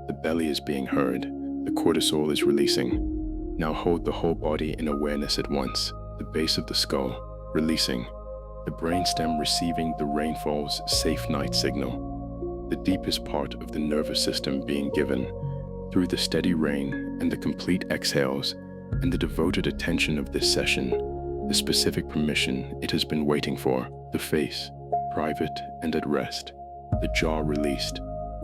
The belly is being heard, the cortisol is releasing. Now hold the whole body in awareness at once, the base of the skull, releasing, the brainstem receiving the rainfall's safe night signal, the deepest part of the nervous system being given, through the steady rain and the complete exhales, and the devoted attention of this session, the specific permission it has been waiting for, the face, private and at rest, the jaw released,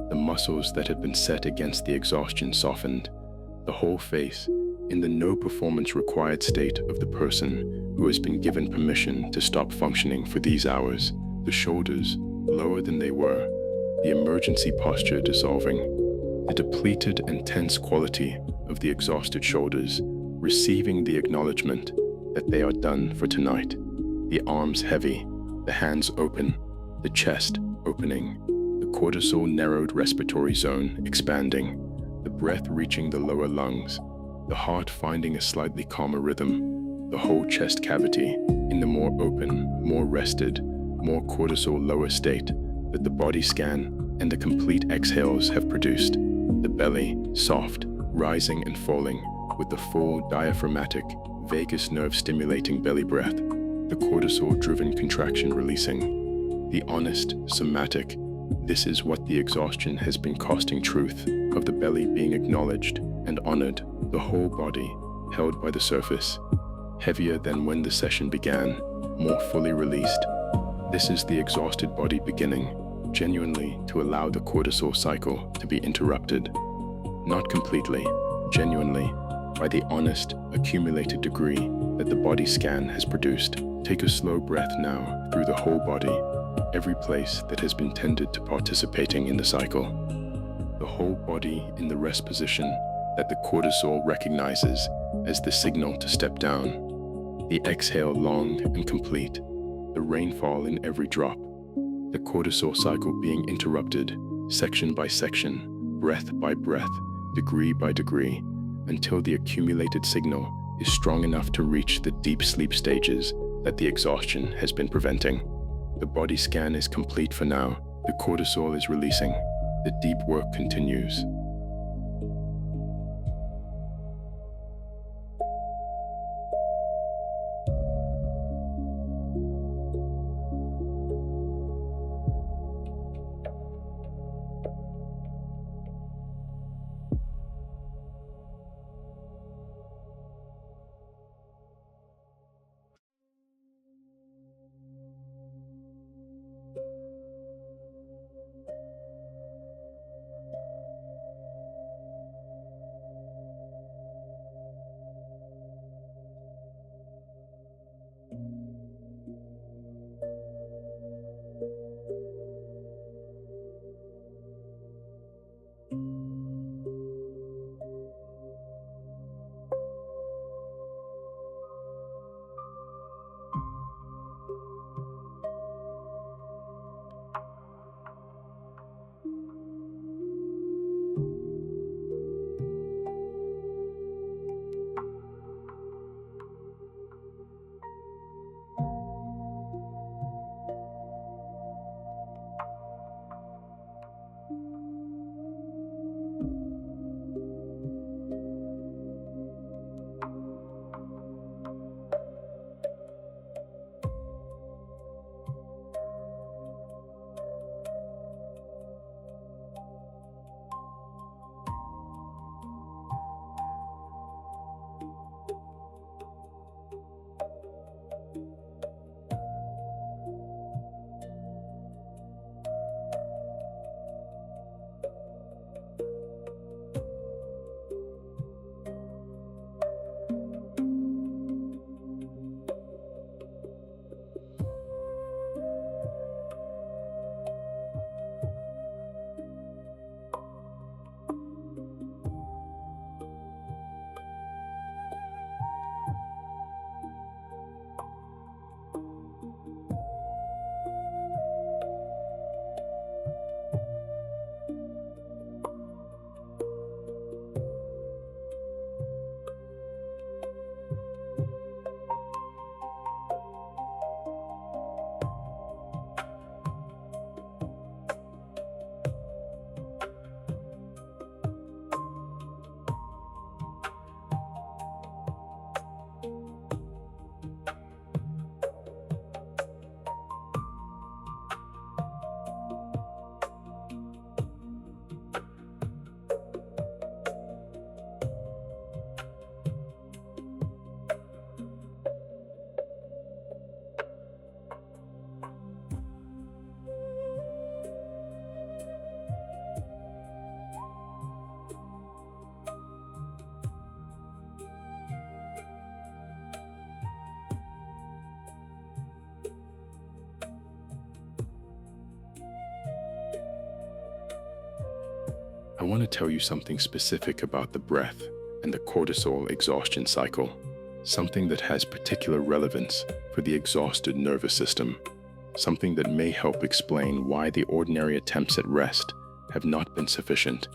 the muscles that had been set against the exhaustion softened, the whole face, in the no performance required state of the person who has been given permission to stop functioning for these hours, the shoulders, lower than they were, the emergency posture dissolving, the depleted and tense quality of the exhausted shoulders, receiving the acknowledgement that they are done for tonight, the arms heavy, the hands open, the chest opening, the cortisol narrowed respiratory zone expanding, the breath reaching the lower lungs, the heart finding a slightly calmer rhythm, the whole chest cavity in the more open, more rested, more cortisol lower state that the body scan and the complete exhales have produced, the belly soft, rising and falling with the full diaphragmatic, vagus nerve stimulating belly breath, the cortisol-driven contraction releasing, the honest, somatic, this is what the exhaustion has been costing truth of the belly being acknowledged and honored, the whole body held by the surface, heavier than when the session began, more fully released. This is the exhausted body beginning, genuinely to allow the cortisol cycle to be interrupted. Not completely, genuinely, by the honest, accumulated degree that the body scan has produced. Take a slow breath now through the whole body, every place that has been tended to participating in the cycle. The whole body in the rest position that the cortisol recognizes as the signal to step down. The exhale long and complete, the rainfall in every drop, the cortisol cycle being interrupted, section by section, breath by breath, degree by degree, until the accumulated signal is strong enough to reach the deep sleep stages that the exhaustion has been preventing. The body scan is complete for now. The cortisol is releasing. The deep work continues. I want to tell you something specific about the breath and the cortisol exhaustion cycle, something that has particular relevance for the exhausted nervous system, something that may help explain why the ordinary attempts at rest have not been sufficient,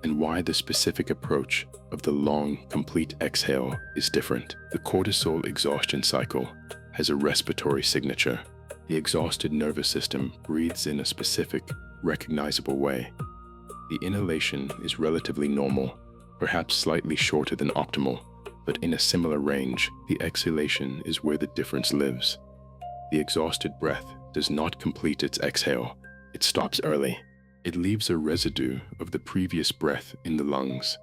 and why the specific approach of the long, complete exhale is different. The cortisol exhaustion cycle has a respiratory signature. The exhausted nervous system breathes in a specific, recognizable way. The inhalation is relatively normal, perhaps slightly shorter than optimal, but in a similar range. The exhalation is where the difference lives. The exhausted breath does not complete its exhale. It stops early. It leaves a residue of the previous breath in the lungs,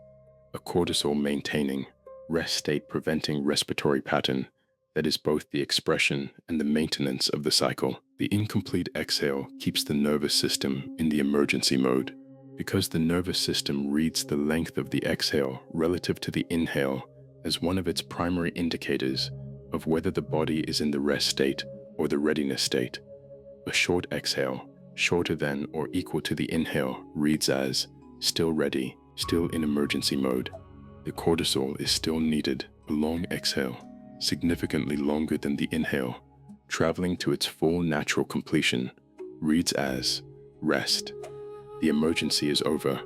a cortisol-maintaining, rest state preventing respiratory pattern that is both the expression and the maintenance of the cycle. The incomplete exhale keeps the nervous system in the emergency mode. Because the nervous system reads the length of the exhale relative to the inhale as one of its primary indicators of whether the body is in the rest state or the readiness state. A short exhale, shorter than or equal to the inhale, reads as still ready, still in emergency mode. The cortisol is still needed. A long exhale, significantly longer than the inhale, traveling to its full natural completion, reads as rest. The emergency is over.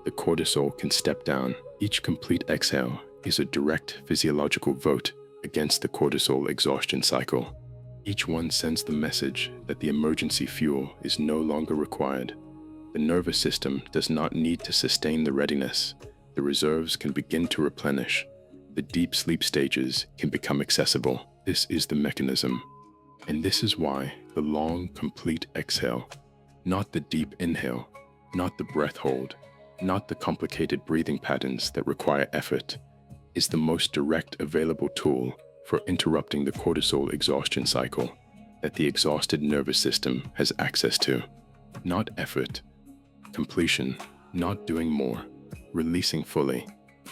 The cortisol can step down. Each complete exhale is a direct physiological vote against the cortisol exhaustion cycle. Each one sends the message that the emergency fuel is no longer required. The nervous system does not need to sustain the readiness. The reserves can begin to replenish. The deep sleep stages can become accessible. This is the mechanism. And this is why the long, complete exhale, not the deep inhale, not the breath hold, not the complicated breathing patterns that require effort, is the most direct available tool for interrupting the cortisol exhaustion cycle that the exhausted nervous system has access to. Not effort, completion, not doing more, releasing fully.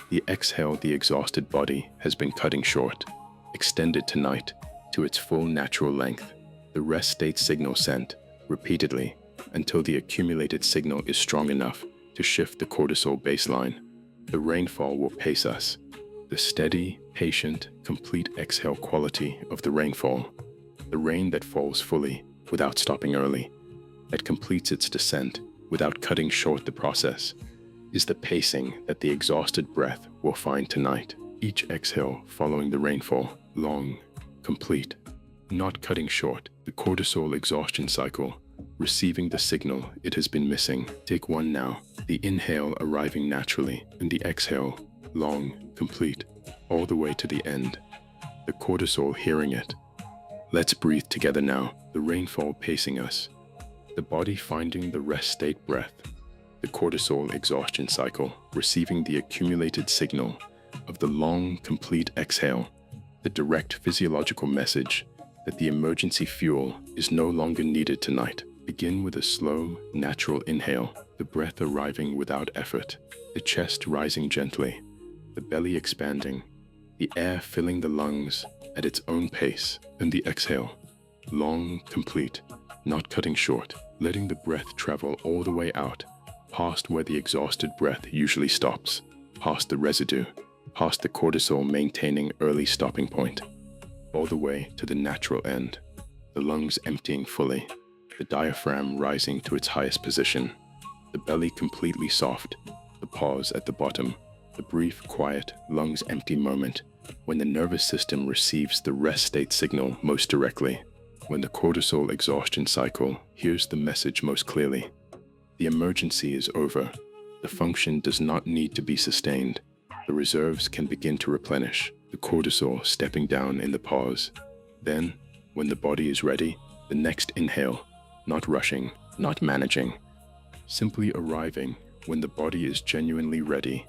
The exhale the exhausted body has been cutting short, extended tonight to its full natural length. The rest state signal sent repeatedly until the accumulated signal is strong enough to shift the cortisol baseline. The rainfall will pace us. The steady, patient, complete exhale quality of the rainfall. The rain that falls fully without stopping early, that completes its descent without cutting short the process, is the pacing that the exhausted breath will find tonight. Each exhale following the rainfall, long, complete, not cutting short the cortisol exhaustion cycle, receiving the signal it has been missing. Take one now, the inhale arriving naturally, and the exhale, long, complete, all the way to the end. The cortisol hearing it. Let's breathe together now, the rainfall pacing us. The body finding the rest state breath. The cortisol exhaustion cycle, receiving the accumulated signal of the long, complete exhale, the direct physiological message that the emergency fuel is no longer needed tonight. Begin with a slow, natural inhale, the breath arriving without effort, the chest rising gently, the belly expanding, the air filling the lungs at its own pace, and the exhale, long, complete, not cutting short, letting the breath travel all the way out, past where the exhausted breath usually stops, past the residue, past the cortisol maintaining early stopping point, all the way to the natural end, the lungs emptying fully, the diaphragm rising to its highest position, the belly completely soft, the pause at the bottom, the brief, quiet, lungs empty moment when the nervous system receives the rest state signal most directly, when the cortisol exhaustion cycle hears the message most clearly. The emergency is over. The function does not need to be sustained. The reserves can begin to replenish, the cortisol stepping down in the pause. Then, when the body is ready, the next inhale, not rushing, not managing, simply arriving when the body is genuinely ready.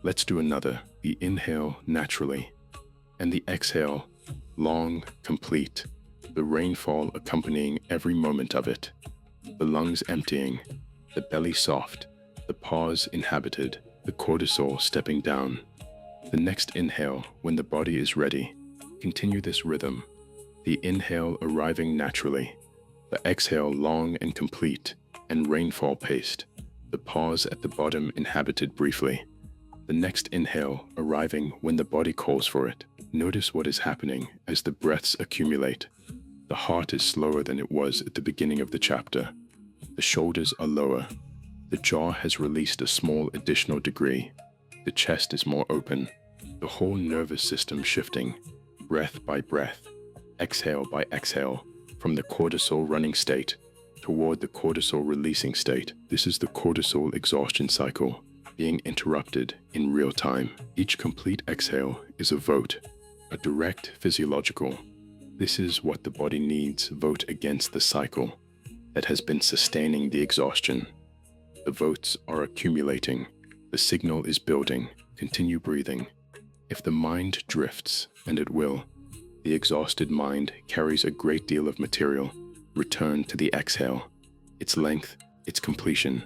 Let's do another, the inhale naturally, and the exhale, long, complete, the rainfall accompanying every moment of it, the lungs emptying, the belly soft, the pause inhabited, the cortisol stepping down. The next inhale when the body is ready. Continue this rhythm, the inhale arriving naturally, the exhale long and complete and rainfall paced, the pause at the bottom inhabited briefly, the next inhale arriving when the body calls for it. Notice what is happening as the breaths accumulate. The heart is slower than it was at the beginning of the chapter. The shoulders are lower. The jaw has released a small additional degree. The chest is more open. The whole nervous system shifting, breath by breath, exhale by exhale, from the cortisol running state toward the cortisol releasing state. This is the cortisol exhaustion cycle being interrupted in real time. Each complete exhale is a vote, a direct physiological. This is what the body needs: vote against the cycle that has been sustaining the exhaustion. The votes are accumulating. The signal is building. Continue breathing. If the mind drifts, and it will, the exhausted mind carries a great deal of material. Return to the exhale, its length, its completion.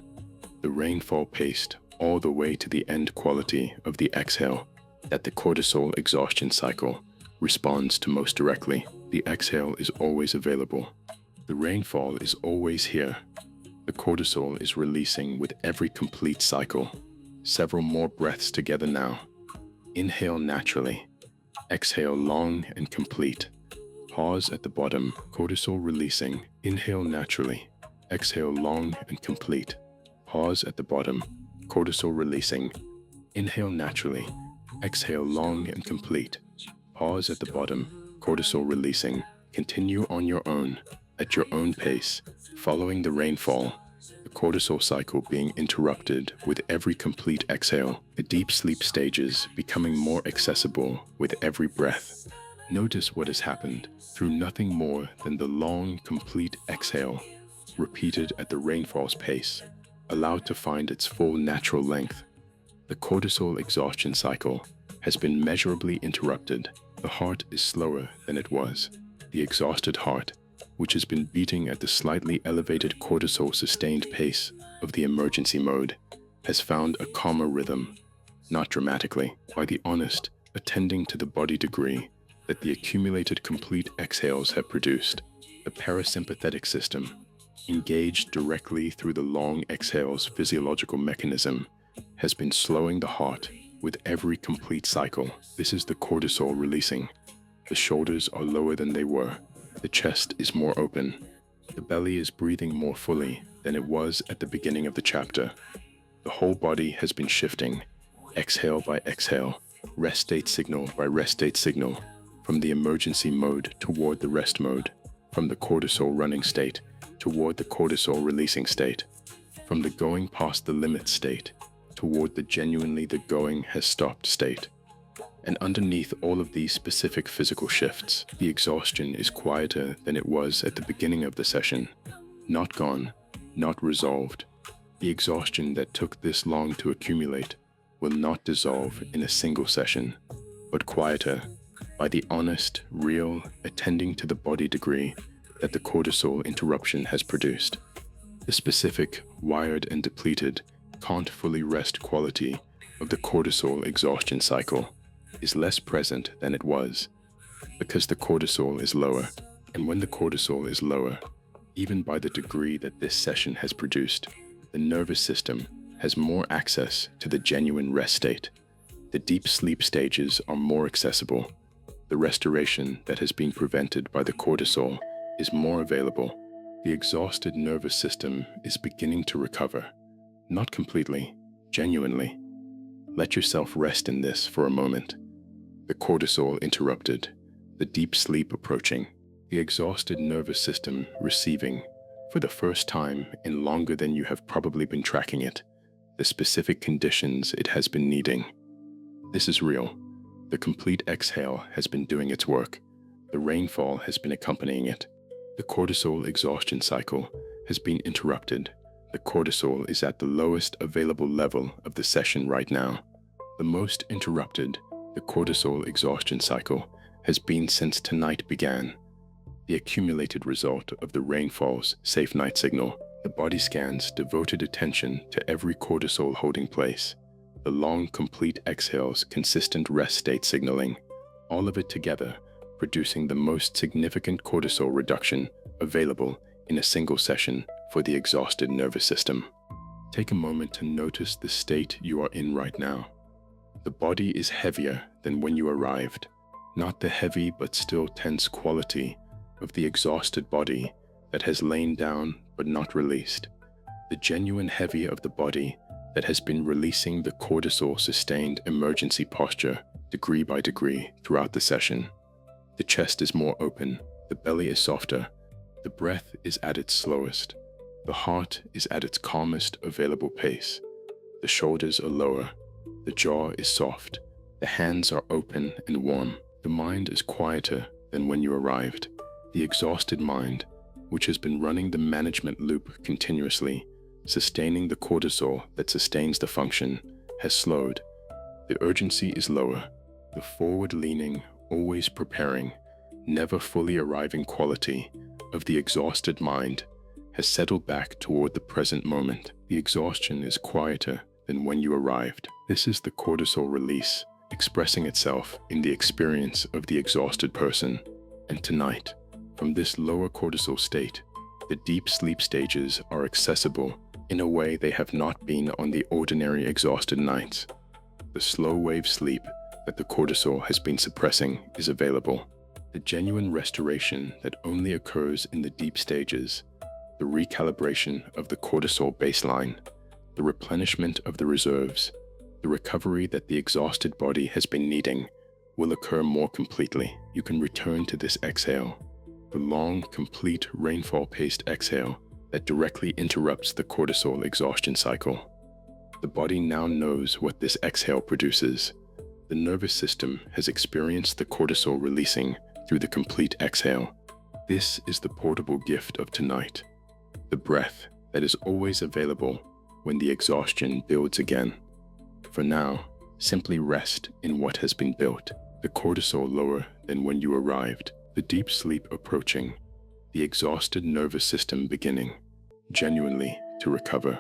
The rainfall paced all the way to the end quality of the exhale that the cortisol exhaustion cycle responds to most directly. The exhale is always available. The rainfall is always here. The cortisol is releasing with every complete cycle. Several more breaths together now. Inhale naturally. Exhale long and complete. Pause at the bottom. Cortisol releasing. Inhale naturally. Exhale long and complete. Pause at the bottom. Cortisol releasing. Inhale naturally. Exhale long and complete. Pause at the bottom. Cortisol releasing. Continue on your own, at your own pace, following the rainfall. The cortisol cycle being interrupted with every complete exhale. The deep sleep stages becoming more accessible with every breath. Notice what has happened through nothing more than the long, complete exhale, repeated at the rainfall's pace, allowed to find its full natural length. The cortisol exhaustion cycle has been measurably interrupted. The heart is slower than it was. The exhausted heart, which has been beating at the slightly elevated cortisol-sustained pace of the emergency mode, has found a calmer rhythm, not dramatically, by the honest, attending to the body degree that the accumulated complete exhales have produced. The parasympathetic system, engaged directly through the long exhales physiological mechanism, has been slowing the heart with every complete cycle. This is the cortisol releasing. The shoulders are lower than they were. The chest is more open. The belly is breathing more fully than it was at the beginning of the chapter. The whole body has been shifting, exhale by exhale, rest state signal by rest state signal, from the emergency mode toward the rest mode, from the cortisol running state toward the cortisol releasing state, from the going past the limit state toward the genuinely the going has stopped state. And underneath all of these specific physical shifts, the exhaustion is quieter than it was at the beginning of the session. Not gone, not resolved. The exhaustion that took this long to accumulate will not dissolve in a single session, but quieter by the honest, real, attending to the body degree that the cortisol interruption has produced. The specific, wired and depleted, can't fully rest quality of the cortisol exhaustion cycle is less present than it was, because the cortisol is lower. And when the cortisol is lower, even by the degree that this session has produced, the nervous system has more access to the genuine rest state. The deep sleep stages are more accessible. The restoration that has been prevented by the cortisol is more available. The exhausted nervous system is beginning to recover. Not completely, genuinely. Let yourself rest in this for a moment. The cortisol interrupted, the deep sleep approaching, the exhausted nervous system receiving, for the first time in longer than you have probably been tracking it, the specific conditions it has been needing. This is real. The complete exhale has been doing its work. The rainfall has been accompanying it. The cortisol exhaustion cycle has been interrupted. The cortisol is at the lowest available level of the session right now. The most interrupted the cortisol exhaustion cycle has been since tonight began. The accumulated result of the rainfall's safe night signal, the body scans devoted attention to every cortisol holding place, the long complete exhales consistent rest state signaling, all of it together producing the most significant cortisol reduction available in a single session for the exhausted nervous system. Take a moment to notice the state you are in right now. The body is heavier than when you arrived, not the heavy but still tense quality of the exhausted body that has lain down but not released. the genuine heavy of the body that has been releasing the cortisol-sustained emergency posture degree by degree throughout the session. The chest is more open, the belly is softer, the breath is at its slowest, the heart is at its calmest available pace, the shoulders are lower, the jaw is soft, the hands are open and warm, the mind is quieter than when you arrived. The exhausted mind, which has been running the management loop continuously, sustaining the cortisol that sustains the function, has slowed. The urgency is lower. The forward-leaning, always preparing, never fully arriving quality of the exhausted mind has settled back toward the present moment. The exhaustion is quieter than when you arrived. This is the cortisol release expressing itself in the experience of the exhausted person. And tonight, from this lower cortisol state, the deep sleep stages are accessible in a way they have not been on the ordinary exhausted nights. The slow wave sleep that the cortisol has been suppressing is available. The genuine restoration that only occurs in the deep stages, the recalibration of the cortisol baseline, the replenishment of the reserves, the recovery that the exhausted body has been needing will occur more completely. You can return to this exhale, the long, complete rainfall-paced exhale that directly interrupts the cortisol exhaustion cycle. The body now knows what this exhale produces. The nervous system has experienced the cortisol releasing through the complete exhale. This is the portable gift of tonight, the breath that is always available when the exhaustion builds again. For now, simply rest in what has been built, the cortisol lower than when you arrived, the deep sleep approaching, the exhausted nervous system beginning genuinely to recover.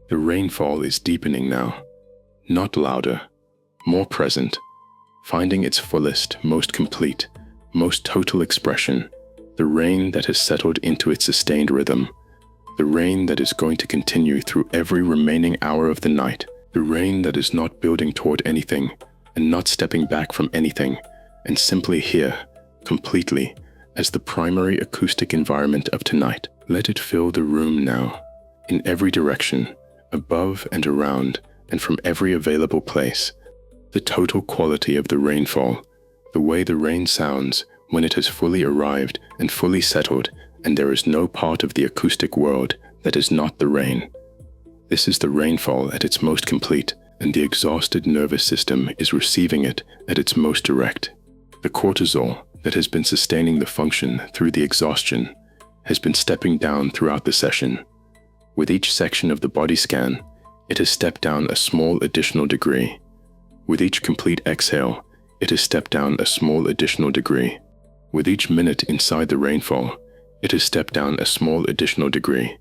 The rainfall is deepening now, not louder, more present, finding its fullest, most complete, most total expression, the rain that has settled into its sustained rhythm, the rain that is going to continue through every remaining hour of the night, the rain that is not building toward anything and not stepping back from anything, and simply here, completely, as the primary acoustic environment of tonight. Let it fill the room now, in every direction, above and around, and from every available place. The total quality of the rainfall, the way the rain sounds when it has fully arrived and fully settled, and there is no part of the acoustic world that is not the rain. This is the rainfall at its most complete, and the exhausted nervous system is receiving it at its most direct. The cortisol that has been sustaining the function through the exhaustion has been stepping down throughout the session. With each section of the body scan, it has stepped down a small additional degree. With each complete exhale, it has stepped down a small additional degree. With each minute inside the rainfall, it has stepped down a small additional degree.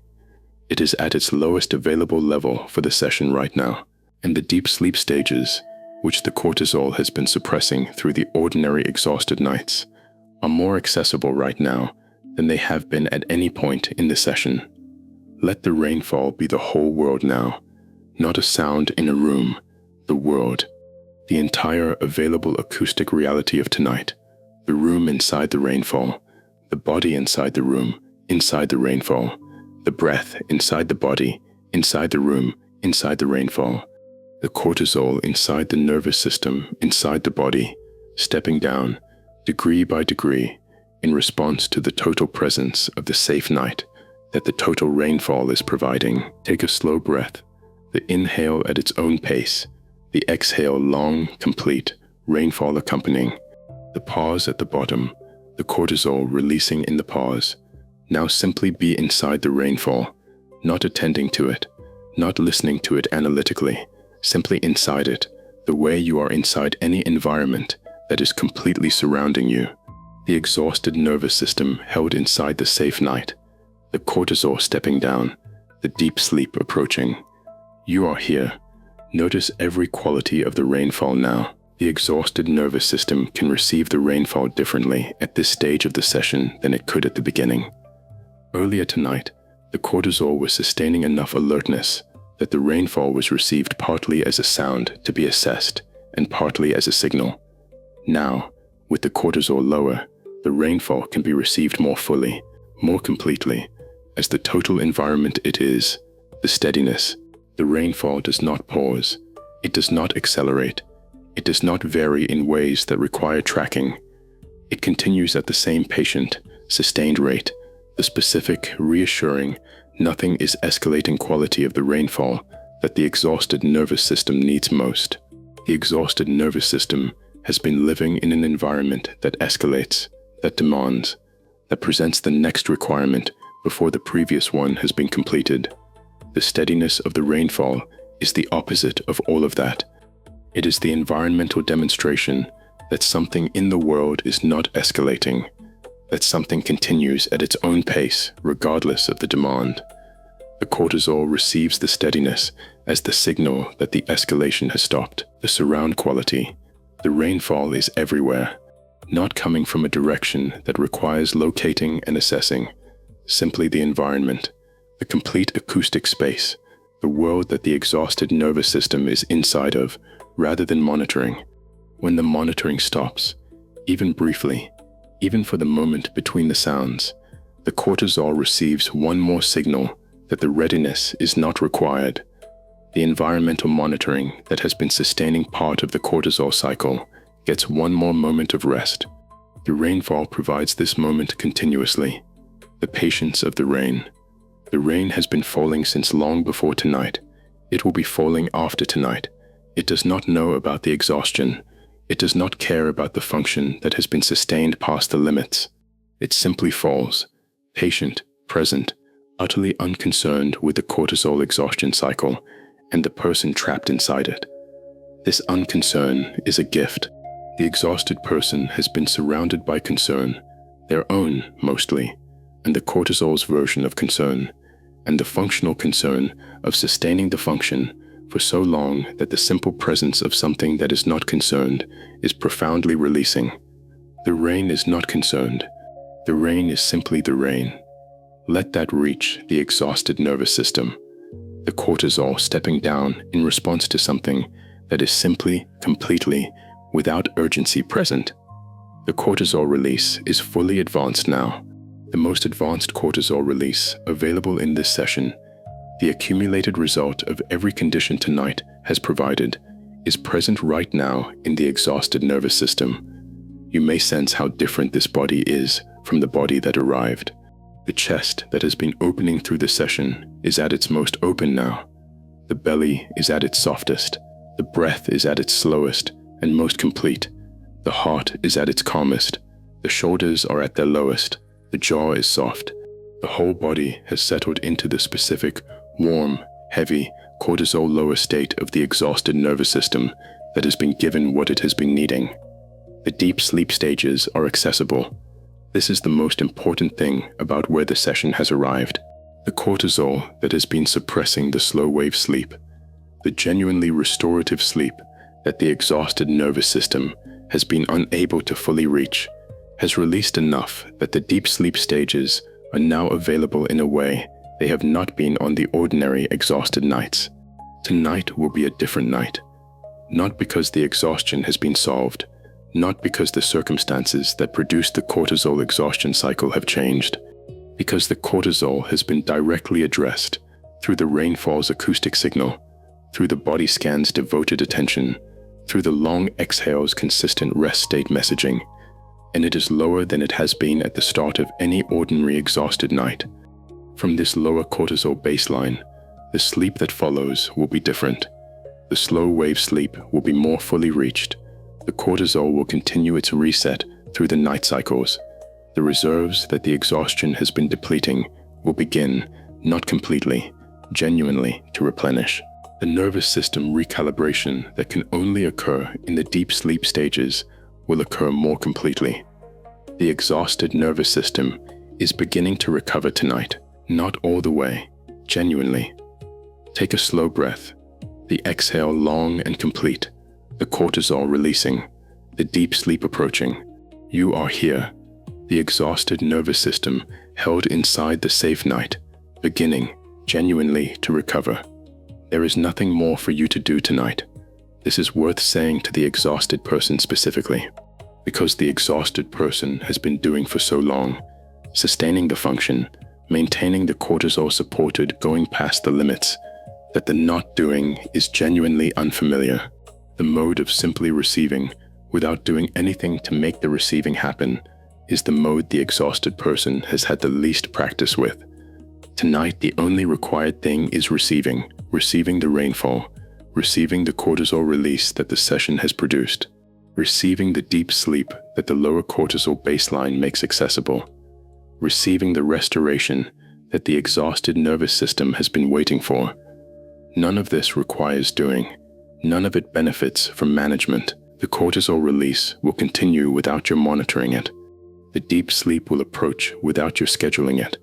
It is at its lowest available level for the session right now, and the deep sleep stages, which the cortisol has been suppressing through the ordinary exhausted nights, are more accessible right now than they have been at any point in the session. Let the rainfall be the whole world now, not a sound in a room, the world, the entire available acoustic reality of tonight, the room inside the rainfall, the body inside the room, inside the rainfall, the breath inside the body, inside the room, inside the rainfall, the cortisol inside the nervous system, inside the body, stepping down, degree by degree, in response to the total presence of the safe night that the total rainfall is providing. Take a slow breath, the inhale at its own pace, the exhale long, complete, rainfall accompanying, the pause at the bottom, the cortisol releasing in the pause. Now simply be inside the rainfall, not attending to it, not listening to it analytically, simply inside it, the way you are inside any environment that is completely surrounding you. The exhausted nervous system held inside the safe night, the cortisol stepping down, the deep sleep approaching. You are here. Notice every quality of the rainfall now. The exhausted nervous system can receive the rainfall differently at this stage of the session than it could at the beginning. Earlier tonight, the cortisol was sustaining enough alertness that the rainfall was received partly as a sound to be assessed and partly as a signal. Now, with the cortisol lower, the rainfall can be received more fully, more completely, as the total environment it is, the steadiness. The rainfall does not pause, it does not accelerate, it does not vary in ways that require tracking. It continues at the same patient, sustained rate, the specific, reassuring, nothing is escalating quality of the rainfall that the exhausted nervous system needs most. The exhausted nervous system has been living in an environment that escalates, that demands, that presents the next requirement before the previous one has been completed. The steadiness of the rainfall is the opposite of all of that. It is the environmental demonstration that something in the world is not escalating, that something continues at its own pace regardless of the demand. The cortisol receives the steadiness as the signal that the escalation has stopped. The surround quality, the rainfall is everywhere, not coming from a direction that requires locating and assessing, simply the environment, the complete acoustic space, the world that the exhausted nervous system is inside of, rather than monitoring. When the monitoring stops, even briefly, even for the moment between the sounds, the cortisol receives one more signal that the readiness is not required. The environmental monitoring that has been sustaining part of the cortisol cycle gets one more moment of rest. The rainfall provides this moment continuously. The patience of the rain. The rain has been falling since long before tonight. It will be falling after tonight. It does not know about the exhaustion. It does not care about the function that has been sustained past the limits. It simply falls, patient, present, utterly unconcerned with the cortisol exhaustion cycle and the person trapped inside it. This unconcern is a gift. The exhausted person has been surrounded by concern, their own mostly, and the cortisol's version of concern, and the functional concern of sustaining the function for so long that the simple presence of something that is not concerned is profoundly releasing. The rain is not concerned. The rain is simply the rain. Let that reach the exhausted nervous system. The cortisol stepping down in response to something that is simply, completely, without urgency present. The cortisol release is fully advanced now. The most advanced cortisol release available in this session, the accumulated result of every condition tonight has provided, is present right now in the exhausted nervous system. You may sense how different this body is from the body that arrived. The chest that has been opening through the session is at its most open now. The belly is at its softest. The breath is at its slowest and most complete. The heart is at its calmest. The shoulders are at their lowest. The jaw is soft. The whole body has settled into the specific, warm, heavy, cortisol lower state of the exhausted nervous system that has been given what it has been needing. The deep sleep stages are accessible. This is the most important thing about where the session has arrived. The cortisol that has been suppressing the slow wave sleep, the genuinely restorative sleep that the exhausted nervous system has been unable to fully reach, has released enough that the deep sleep stages are now available in a way they have not been on the ordinary exhausted nights. Tonight will be a different night. Not because the exhaustion has been solved, not because the circumstances that produced the cortisol exhaustion cycle have changed, because the cortisol has been directly addressed through the Rainfall's acoustic signal, through the body scan's devoted attention, through the long exhale's consistent rest state messaging, and it is lower than it has been at the start of any ordinary exhausted night. From this lower cortisol baseline, the sleep that follows will be different. The slow wave sleep will be more fully reached. The cortisol will continue its reset through the night cycles. The reserves that the exhaustion has been depleting will begin, not completely, genuinely to replenish. The nervous system recalibration that can only occur in the deep sleep stages will occur more completely. The exhausted nervous system is beginning to recover tonight, not all the way, genuinely. Take a slow breath, the exhale long and complete, the cortisol releasing, the deep sleep approaching. You are here, the exhausted nervous system held inside the safe night, beginning genuinely to recover. There is nothing more for you to do tonight. This is worth saying to the exhausted person specifically, because the exhausted person has been doing for so long, sustaining the function, maintaining the cortisol supported going past the limits, that the not doing is genuinely unfamiliar. The mode of simply receiving, without doing anything to make the receiving happen, is the mode the exhausted person has had the least practice with. Tonight, the only required thing is receiving the rainfall, receiving the cortisol release that the session has produced, receiving the deep sleep that the lower cortisol baseline makes accessible, receiving the restoration that the exhausted nervous system has been waiting for. None of this requires doing. None of it benefits from management. The cortisol release will continue without your monitoring it. The deep sleep will approach without your scheduling it.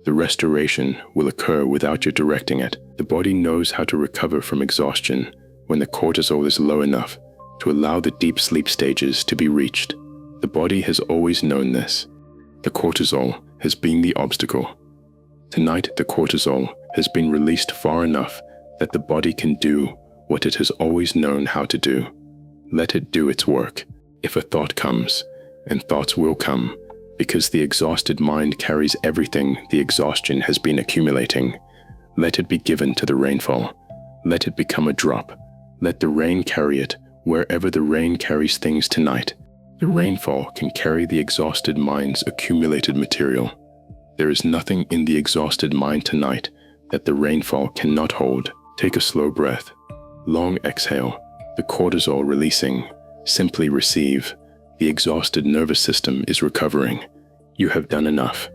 The restoration will occur without your directing it. The body knows how to recover from exhaustion when the cortisol is low enough to allow the deep sleep stages to be reached. The body has always known this. The cortisol has been the obstacle. Tonight, the cortisol has been released far enough that the body can do what it has always known how to do. Let it do its work. If a thought comes, and thoughts will come, because the exhausted mind carries everything the exhaustion has been accumulating, let it be given to the rainfall. Let it become a drop. Let the rain carry it wherever the rain carries things tonight. The rainfall can carry the exhausted mind's accumulated material. There is nothing in the exhausted mind tonight that the rainfall cannot hold. Take a slow breath. Long exhale. The cortisol releasing. Simply receive. The exhausted nervous system is recovering. You have done enough.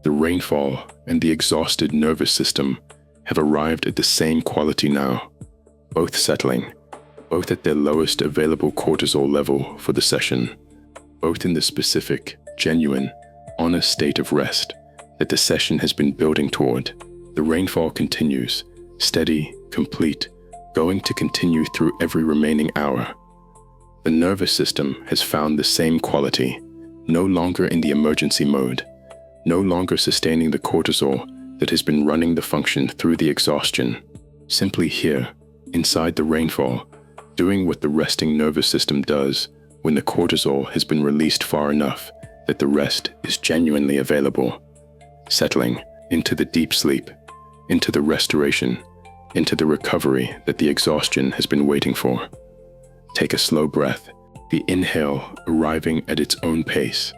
The rainfall and the exhausted nervous system have arrived at the same quality now, both settling, both at their lowest available cortisol level for the session, both in the specific, genuine, honest state of rest that the session has been building toward. The rainfall continues, steady, complete, going to continue through every remaining hour. The nervous system has found the same quality, no longer in the emergency mode, no longer sustaining the cortisol that has been running the function through the exhaustion, simply here, inside the rainfall, doing what the resting nervous system does when the cortisol has been released far enough that the rest is genuinely available, settling into the deep sleep, into the restoration, into the recovery that the exhaustion has been waiting for. Take a slow breath, the inhale arriving at its own pace,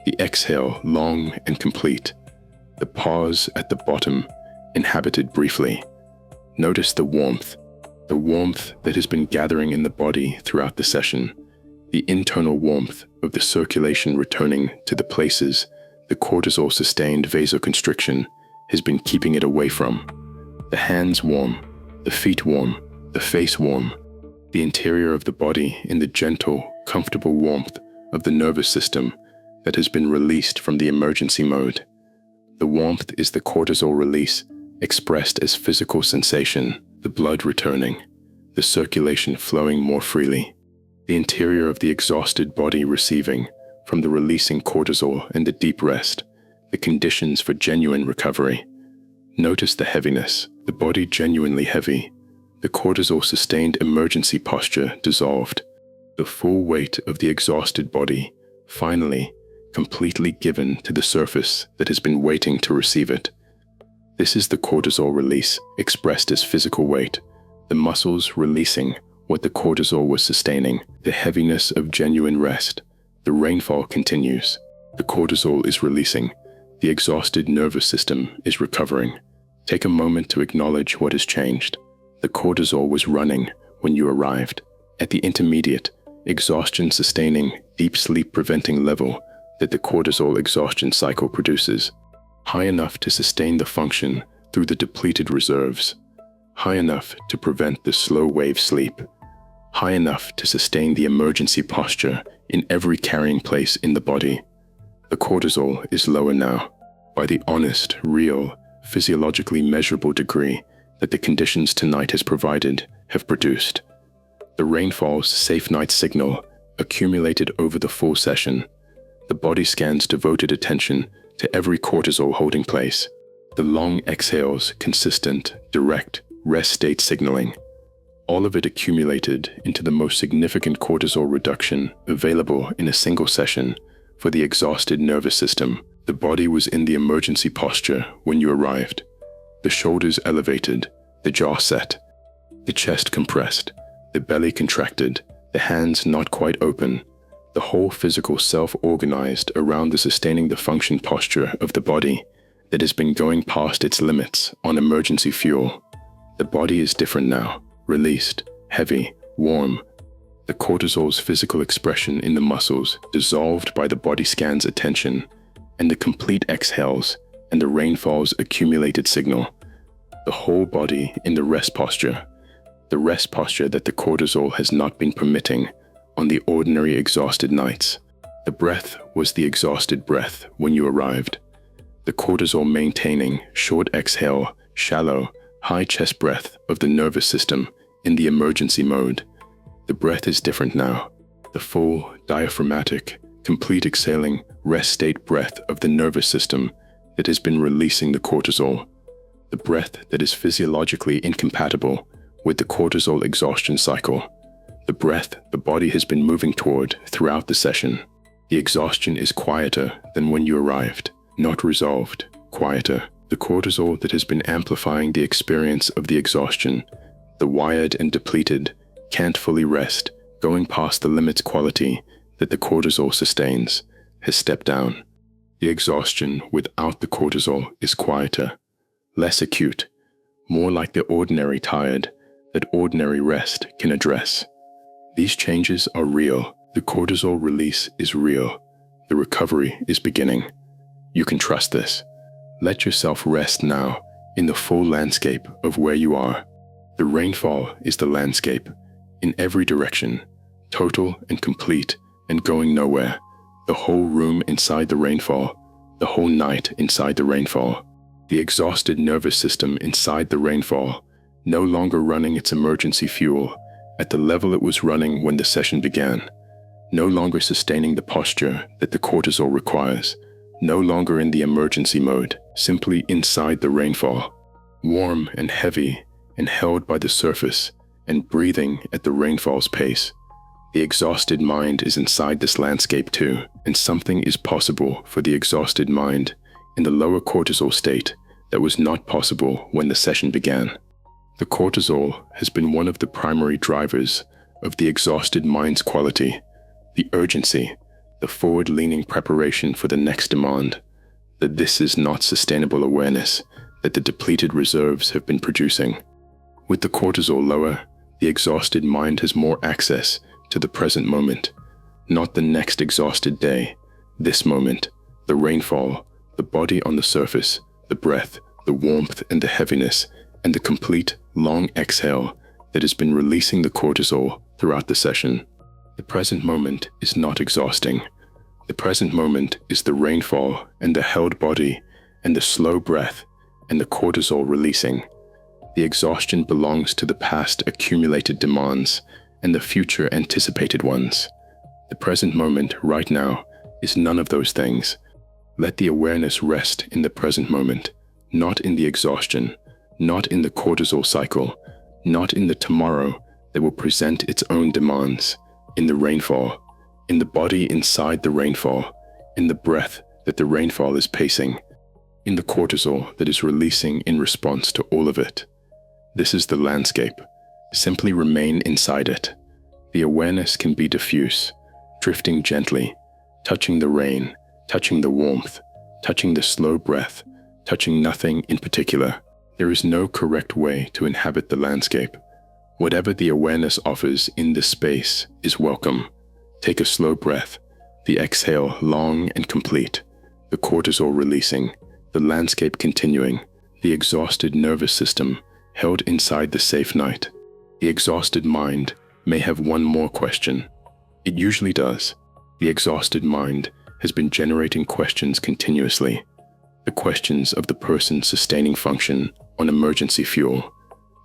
the exhale long and complete, the pause at the bottom inhabited briefly. Notice the warmth that has been gathering in the body throughout the session, the internal warmth of the circulation returning to the places the cortisol-sustained vasoconstriction has been keeping it away from. The hands warm, the feet warm, the face warm, the interior of the body in the gentle, comfortable warmth of the nervous system that has been released from the emergency mode. The warmth is the cortisol release expressed as physical sensation, the blood returning, the circulation flowing more freely, the interior of the exhausted body receiving, from the releasing cortisol and the deep rest, the conditions for genuine recovery. Notice the heaviness, the body genuinely heavy, the cortisol-sustained emergency posture dissolved, the full weight of the exhausted body, finally, completely given to the surface that has been waiting to receive it. This is the cortisol release expressed as physical weight, the muscles releasing what the cortisol was sustaining, the heaviness of genuine rest. The rainfall continues. The cortisol is releasing. The exhausted nervous system is recovering. Take a moment to acknowledge what has changed. The cortisol was running when you arrived, at the intermediate, exhaustion-sustaining, deep sleep-preventing level that the cortisol exhaustion cycle produces, high enough to sustain the function through the depleted reserves, high enough to prevent the slow-wave sleep, high enough to sustain the emergency posture in every carrying place in the body. The cortisol is lower now, by the honest, real, physiologically measurable degree that the conditions tonight has provided have produced. The rainfall's safe night signal accumulated over the full session, the body scan's devoted attention to every cortisol holding place, the long exhales, consistent, direct, rest state signaling, all of it accumulated into the most significant cortisol reduction available in a single session for the exhausted nervous system. The body was in the emergency posture when you arrived. The shoulders elevated, the jaw set, the chest compressed, the belly contracted, the hands not quite open, the whole physical self organized around the sustaining the function posture of the body that has been going past its limits on emergency fuel. The body is different now, released, heavy, warm. The cortisol's physical expression in the muscles dissolved by the body scan's attention, and the complete exhales and the rainfall's accumulated signal. The whole body in the rest posture that the cortisol has not been permitting on the ordinary exhausted nights. The breath was the exhausted breath when you arrived. The cortisol maintaining short exhale, shallow, high chest breath of the nervous system in the emergency mode. The breath is different now. The full, diaphragmatic, complete exhaling, rest state breath of the nervous system that has been releasing the cortisol. The breath that is physiologically incompatible with the cortisol exhaustion cycle. The breath the body has been moving toward throughout the session. The exhaustion is quieter than when you arrived, not resolved, quieter. The cortisol that has been amplifying the experience of the exhaustion, the wired and depleted, can't fully rest, going past the limits quality that the cortisol sustains, has stepped down. The exhaustion without the cortisol is quieter, less acute, more like the ordinary tired that ordinary rest can address. These changes are real. The cortisol release is real. The recovery is beginning. You can trust this. Let yourself rest now in the full landscape of where you are. The rainfall is the landscape, in every direction, total and complete and going nowhere. The whole room inside the rainfall, the whole night inside the rainfall. The exhausted nervous system inside the rainfall, no longer running its emergency fuel at the level it was running when the session began. No longer sustaining the posture that the cortisol requires. No longer in the emergency mode, simply inside the rainfall. Warm and heavy and held by the surface and breathing at the rainfall's pace. The exhausted mind is inside this landscape too, and something is possible for the exhausted mind in the lower cortisol state that was not possible when the session began. The cortisol has been one of the primary drivers of the exhausted mind's quality, the urgency, the forward-leaning preparation for the next demand, that this is not sustainable awareness that the depleted reserves have been producing. With the cortisol lower, the exhausted mind has more access to the present moment, not the next exhausted day, this moment, the rainfall, the body on the surface, the breath, the warmth and the heaviness, and the complete, long exhale that has been releasing the cortisol throughout the session. The present moment is not exhausting. The present moment is the rainfall and the held body and the slow breath and the cortisol releasing. The exhaustion belongs to the past accumulated demands and the future anticipated ones. The present moment right now is none of those things. Let the awareness rest in the present moment, not in the exhaustion, not in the cortisol cycle, not in the tomorrow that will present its own demands, in the rainfall, in the body inside the rainfall, in the breath that the rainfall is pacing, in the cortisol that is releasing in response to all of it. This is the landscape. Simply remain inside it. The awareness can be diffuse, drifting gently, touching the rain, touching the warmth, touching the slow breath, touching nothing in particular. There is no correct way to inhabit the landscape. Whatever the awareness offers in this space is welcome. Take a slow breath, the exhale long and complete, the cortisol releasing, the landscape continuing, the exhausted nervous system held inside the safe night. The exhausted mind may have one more question. It usually does. The exhausted mind has been generating questions continuously. The questions of the person sustaining function on emergency fuel.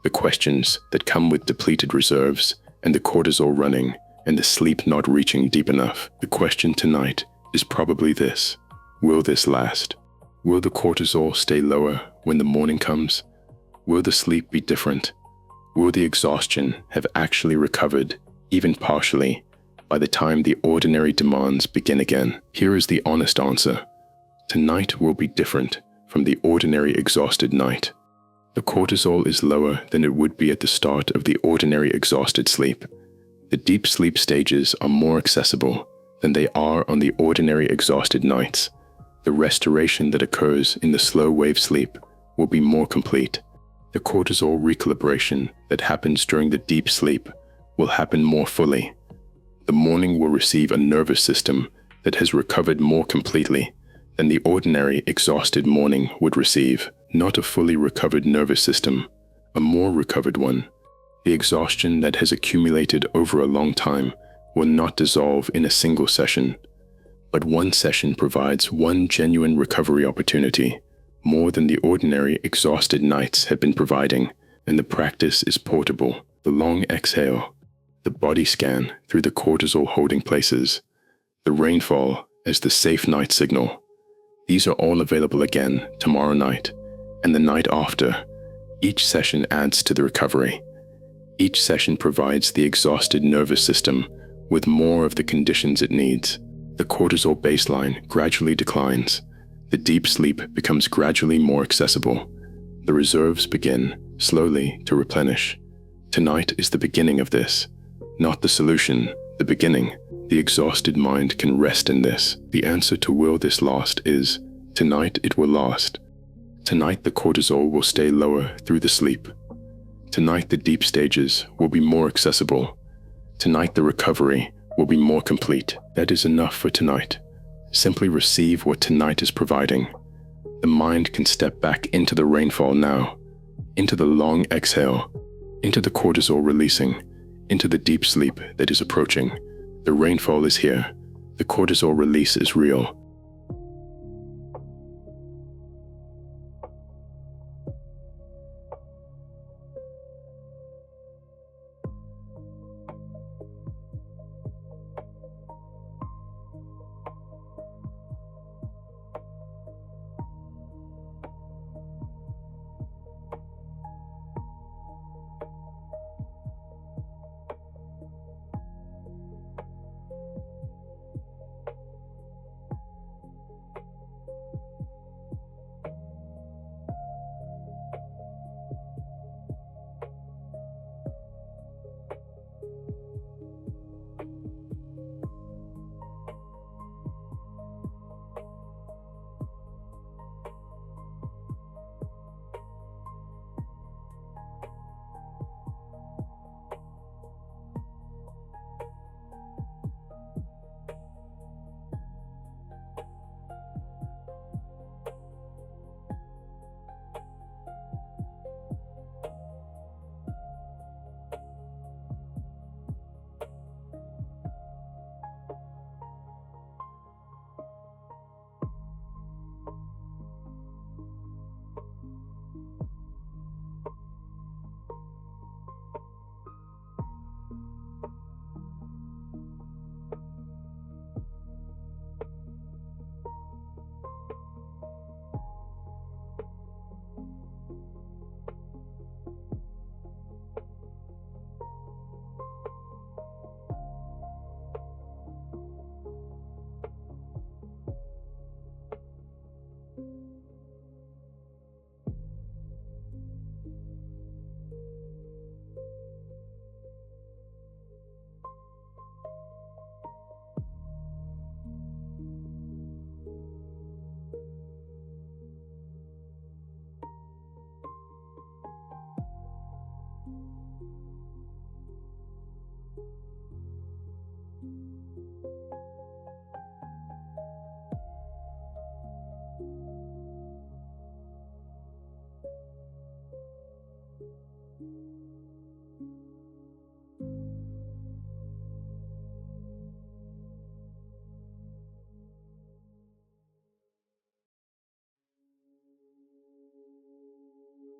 The questions that come with depleted reserves and the cortisol running and the sleep not reaching deep enough. The question tonight is probably this: will this last? Will the cortisol stay lower when the morning comes? Will the sleep be different? Will the exhaustion have actually recovered, even partially, by the time the ordinary demands begin again? Here is the honest answer. Tonight will be different from the ordinary exhausted night. The cortisol is lower than it would be at the start of the ordinary exhausted sleep. The deep sleep stages are more accessible than they are on the ordinary exhausted nights. The restoration that occurs in the slow wave sleep will be more complete. The cortisol recalibration that happens during the deep sleep will happen more fully. The morning will receive a nervous system that has recovered more completely than the ordinary exhausted morning would receive. Not a fully recovered nervous system, a more recovered one. The exhaustion that has accumulated over a long time will not dissolve in a single session, but one session provides one genuine recovery opportunity, more than the ordinary exhausted nights have been providing, and the practice is portable. The long exhale, the body scan through the cortisol holding places, the rainfall as the safe night signal. These are all available again tomorrow night and the night after. Each session adds to the recovery. Each session provides the exhausted nervous system with more of the conditions it needs. The cortisol baseline gradually declines. The deep sleep becomes gradually more accessible. The reserves begin, slowly, to replenish. Tonight is the beginning of this, not the solution, the beginning. The exhausted mind can rest in this. The answer to will this last is, tonight it will last. Tonight the cortisol will stay lower through the sleep. Tonight the deep stages will be more accessible. Tonight the recovery will be more complete. That is enough for tonight. Simply receive what tonight is providing. the mind can step back into the rainfall now, into the long exhale, into the cortisol releasing, into the deep sleep that is approaching. The rainfall is here. The cortisol release is real.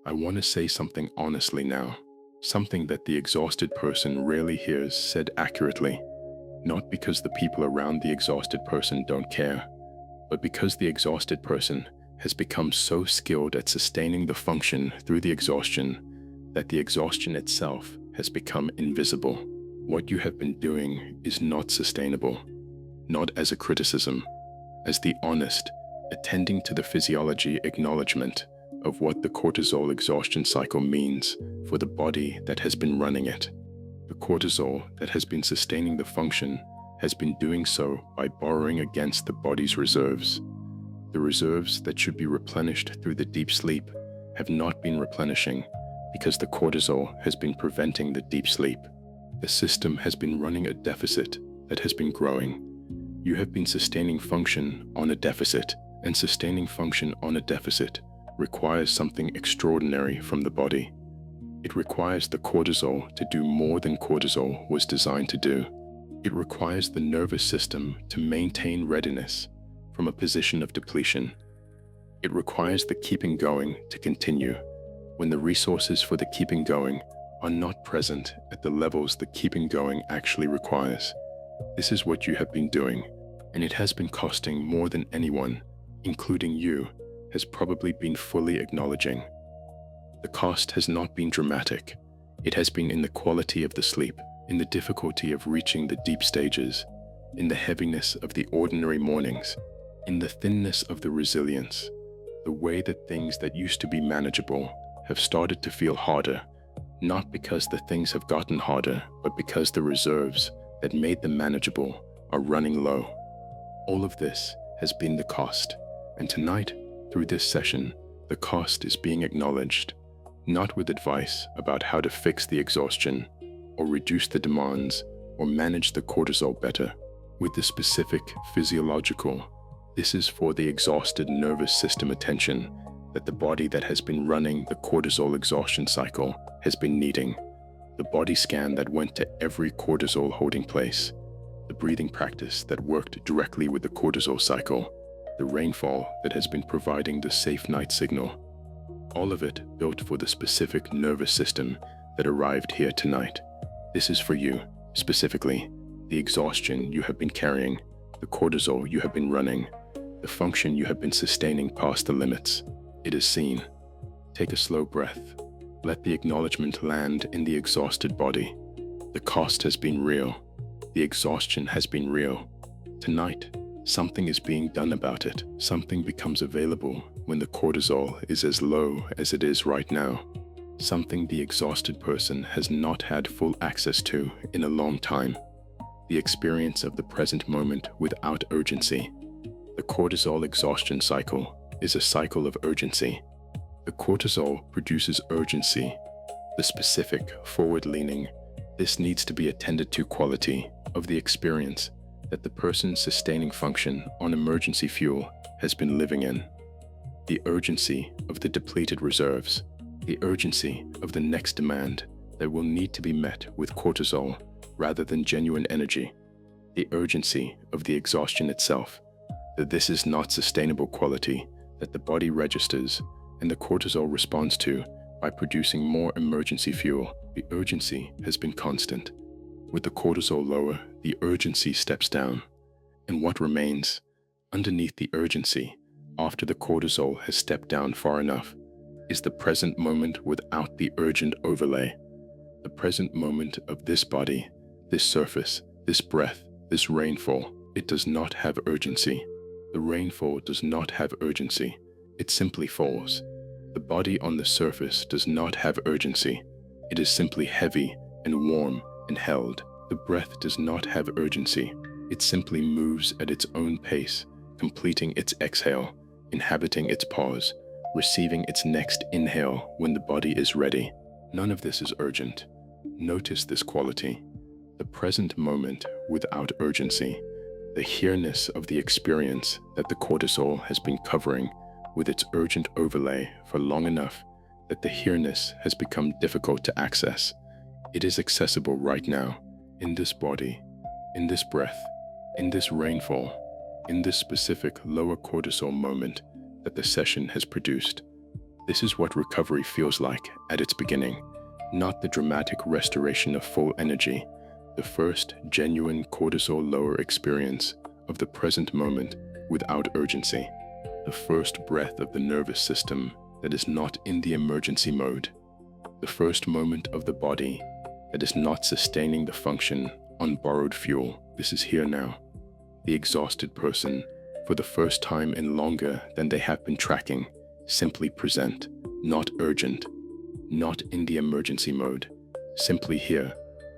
I want to say something honestly now, something that the exhausted person rarely hears said accurately, not because the people around the exhausted person don't care, but because the exhausted person has become so skilled at sustaining the function through the exhaustion that the exhaustion itself has become invisible. What you have been doing is not sustainable, not as a criticism, as the honest, attending to the physiology acknowledgement of what the cortisol exhaustion cycle means for the body that has been running it. The cortisol that has been sustaining the function has been doing so by borrowing against the body's reserves. The reserves that should be replenished through the deep sleep have not been replenishing because the cortisol has been preventing the deep sleep. The system has been running a deficit that has been growing. You have been sustaining function on a deficit, and sustaining function on a deficit requires something extraordinary from the body. It requires the cortisol to do more than cortisol was designed to do. It requires the nervous system to maintain readiness from a position of depletion. It requires the keeping going to continue when the resources for the keeping going are not present at the levels the keeping going actually requires. This is what you have been doing, and it has been costing more than anyone, including you, has probably been fully acknowledging. The cost has not been dramatic. It has been in the quality of the sleep, in the difficulty of reaching the deep stages, in the heaviness of the ordinary mornings, in the thinness of the resilience, the way that things that used to be manageable have started to feel harder, not because the things have gotten harder, but because the reserves that made them manageable are running low. All of this has been the cost, and tonight, through this session, the cost is being acknowledged, not with advice about how to fix the exhaustion, or reduce the demands, or manage the cortisol better, with the specific physiological, This is for the exhausted nervous system attention that the body that has been running the cortisol exhaustion cycle has been needing. The body scan that went to every cortisol holding place, the breathing practice that worked directly with the cortisol cycle, the rainfall that has been providing the safe night signal. All of it built for the specific nervous system that arrived here tonight. This is for you, specifically, the exhaustion you have been carrying, the cortisol you have been running, the function you have been sustaining past the limits. It is seen. Take a slow breath. Let the acknowledgement land in the exhausted body. The cost has been real. The exhaustion has been real. Tonight, something is being done about it. Something becomes available when the cortisol is as low as it is right now. Something the exhausted person has not had full access to in a long time. The experience of the present moment without urgency. The cortisol exhaustion cycle is a cycle of urgency. The cortisol produces urgency, the specific, forward-leaning, this needs to be attended to quality of the experience that the person sustaining function on emergency fuel has been living in. The urgency of the depleted reserves, the urgency of the next demand that will need to be met with cortisol rather than genuine energy, the urgency of the exhaustion itself, that this is not sustainable quality that the body registers and the cortisol responds to by producing more emergency fuel. The urgency has been constant. With the cortisol lower, the urgency steps down. And what remains underneath the urgency after the cortisol has stepped down far enough is the present moment without the urgent overlay. The present moment of this body, this surface, this breath, this rainfall, it does not have urgency. The rainfall does not have urgency. It simply falls. The body on the surface does not have urgency. It is simply heavy and warm and held. The breath does not have urgency. It simply moves at its own pace, completing its exhale, inhabiting its pause, receiving its next inhale when the body is ready. None of this is urgent. Notice this quality. The present moment without urgency. The here-ness of the experience that the cortisol has been covering with its urgent overlay for long enough that the here-ness has become difficult to access. It is accessible right now, in this body, in this breath, in this rainfall, in this specific lower cortisol moment that the session has produced. This is what recovery feels like at its beginning, not the dramatic restoration of full energy, the first genuine cortisol lower experience of the present moment without urgency, the first breath of the nervous system that is not in the emergency mode, the first moment of the body that is not sustaining the function on borrowed fuel. This is here now. The exhausted person, for the first time in longer than they have been tracking, simply present, not urgent, not in the emergency mode, simply here,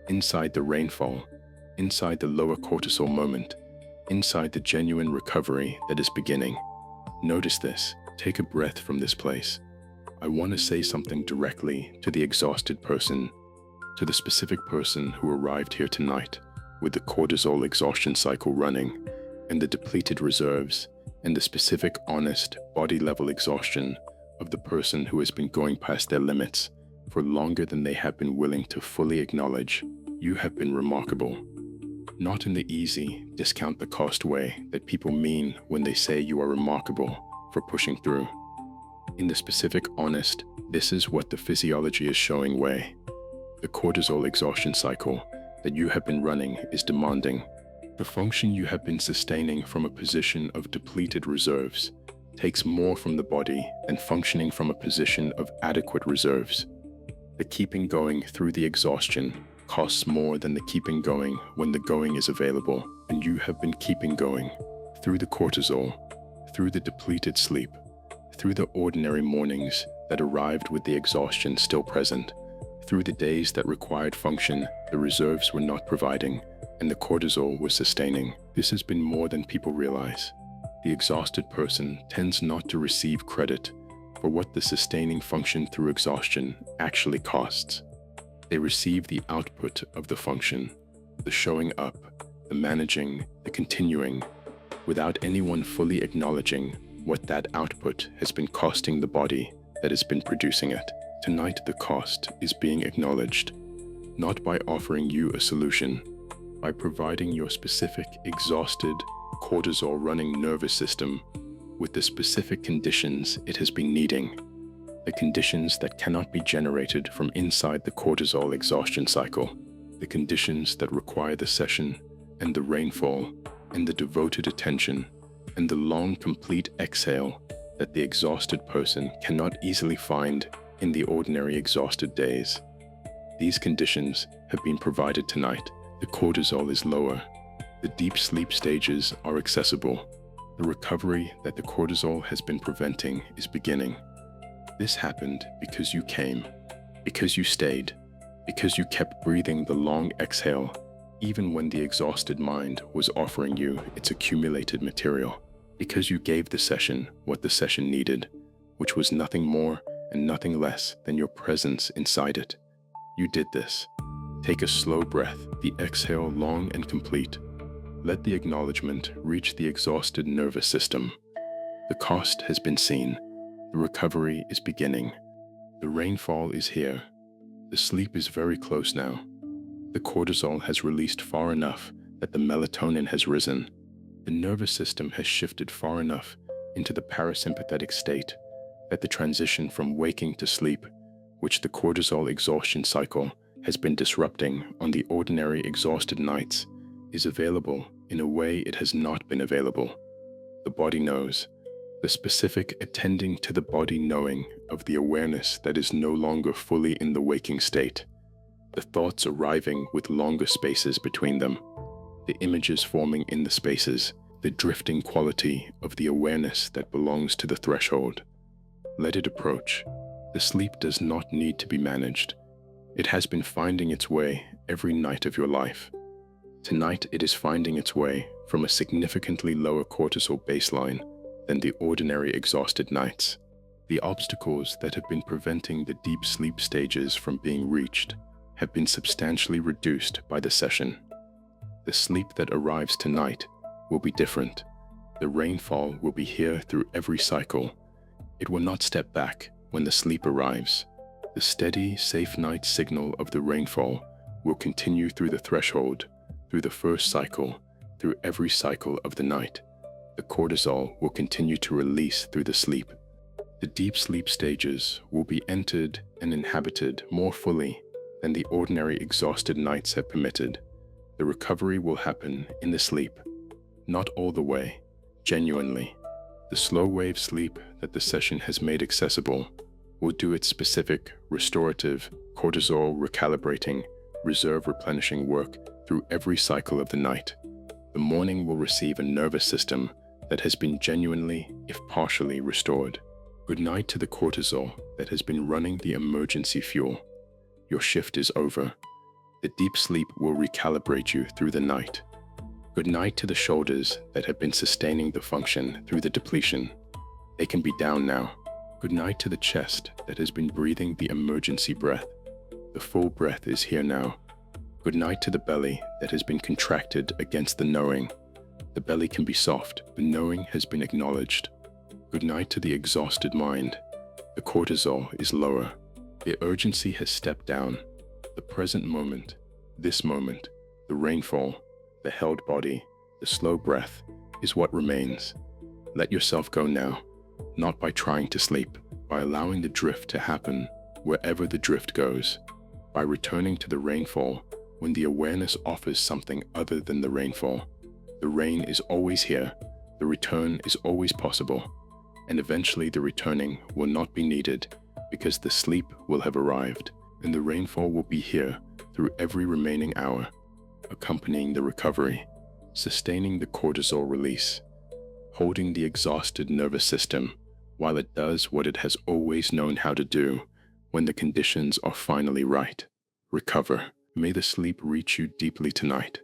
inside the rainfall, inside the lower cortisol moment, inside the genuine recovery that is beginning. Notice this. Take a breath from this place. I want to say something directly to the exhausted person, to the specific person who arrived here tonight with the cortisol exhaustion cycle running and the depleted reserves and the specific honest body-level exhaustion of the person who has been going past their limits for longer than they have been willing to fully acknowledge. You have been remarkable. Not in the easy, discount the cost way that people mean when they say you are remarkable for pushing through. In the specific honest, this is what the physiology is showing way. The cortisol exhaustion cycle that you have been running is demanding. The function you have been sustaining from a position of depleted reserves takes more from the body than functioning from a position of adequate reserves. The keeping going through the exhaustion costs more than the keeping going when the going is available, and you have been keeping going through the cortisol, through the depleted sleep, through the ordinary mornings that arrived with the exhaustion still present, through the days that required function the reserves were not providing and the cortisol was sustaining. This has been more than people realize. The exhausted person tends not to receive credit for what the sustaining function through exhaustion actually costs. They receive the output of the function, the showing up, the managing, the continuing, without anyone fully acknowledging what that output has been costing the body that has been producing it. Tonight, the cost is being acknowledged, not by offering you a solution, by providing your specific, exhausted, cortisol-running nervous system with the specific conditions it has been needing, the conditions that cannot be generated from inside the cortisol exhaustion cycle, the conditions that require the session and the rainfall and the devoted attention and the long, complete exhale that the exhausted person cannot easily find in the ordinary exhausted days. These conditions have been provided tonight. The cortisol is lower. The deep sleep stages are accessible. The recovery that the cortisol has been preventing is beginning. This happened because you came, because you stayed, because you kept breathing the long exhale, even when the exhausted mind was offering you its accumulated material, because you gave the session what the session needed, which was nothing more and nothing less than your presence inside it. You did this. Take a slow breath, the exhale long and complete. Let the acknowledgement reach the exhausted nervous system. The cost has been seen. The recovery is beginning. The rainfall is here. The sleep is very close now. The cortisol has released far enough that the melatonin has risen. The nervous system has shifted far enough into the parasympathetic state that the transition from waking to sleep, which the cortisol exhaustion cycle has been disrupting on the ordinary exhausted nights, is available in a way it has not been available. The body knows. The specific attending to the body knowing of the awareness that is no longer fully in the waking state. The thoughts arriving with longer spaces between them. The images forming in the spaces. The drifting quality of the awareness that belongs to the threshold. Let it approach. The sleep does not need to be managed. It has been finding its way every night of your life. Tonight it is finding its way from a significantly lower cortisol baseline than the ordinary exhausted nights. The obstacles that have been preventing the deep sleep stages from being reached have been substantially reduced by the session. The sleep that arrives tonight will be different. The rainfall will be here through every cycle. It will not step back when the sleep arrives. The steady, safe night signal of the rainfall will continue through the threshold, through the first cycle, through every cycle of the night. The cortisol will continue to release through the sleep. The deep sleep stages will be entered and inhabited more fully than the ordinary exhausted nights have permitted. The recovery will happen in the sleep, not all the way, genuinely. The slow wave sleep that the session has made accessible will do its specific, restorative, cortisol recalibrating, reserve replenishing work through every cycle of the night. The morning will receive a nervous system that has been genuinely, if partially, restored. Good night to the cortisol that has been running the emergency fuel. Your shift is over. The deep sleep will recalibrate you through the night. Good night to the shoulders that have been sustaining the function through the depletion. They can be down now. Good night to the chest that has been breathing the emergency breath. The full breath is here now. Good night to the belly that has been contracted against the knowing. The belly can be soft. The knowing has been acknowledged. Good night to the exhausted mind. The cortisol is lower. The urgency has stepped down. The present moment, this moment, the rainfall, the held body, the slow breath is what remains. Let yourself go now, not by trying to sleep, by allowing the drift to happen wherever the drift goes, by returning to the rainfall when the awareness offers something other than the rainfall. The rain is always here, the return is always possible, and eventually the returning will not be needed because the sleep will have arrived and the rainfall will be here through every remaining hour, accompanying the recovery, sustaining the cortisol release, holding the exhausted nervous system while it does what it has always known how to do when the conditions are finally right. Recover. May the sleep reach you deeply tonight.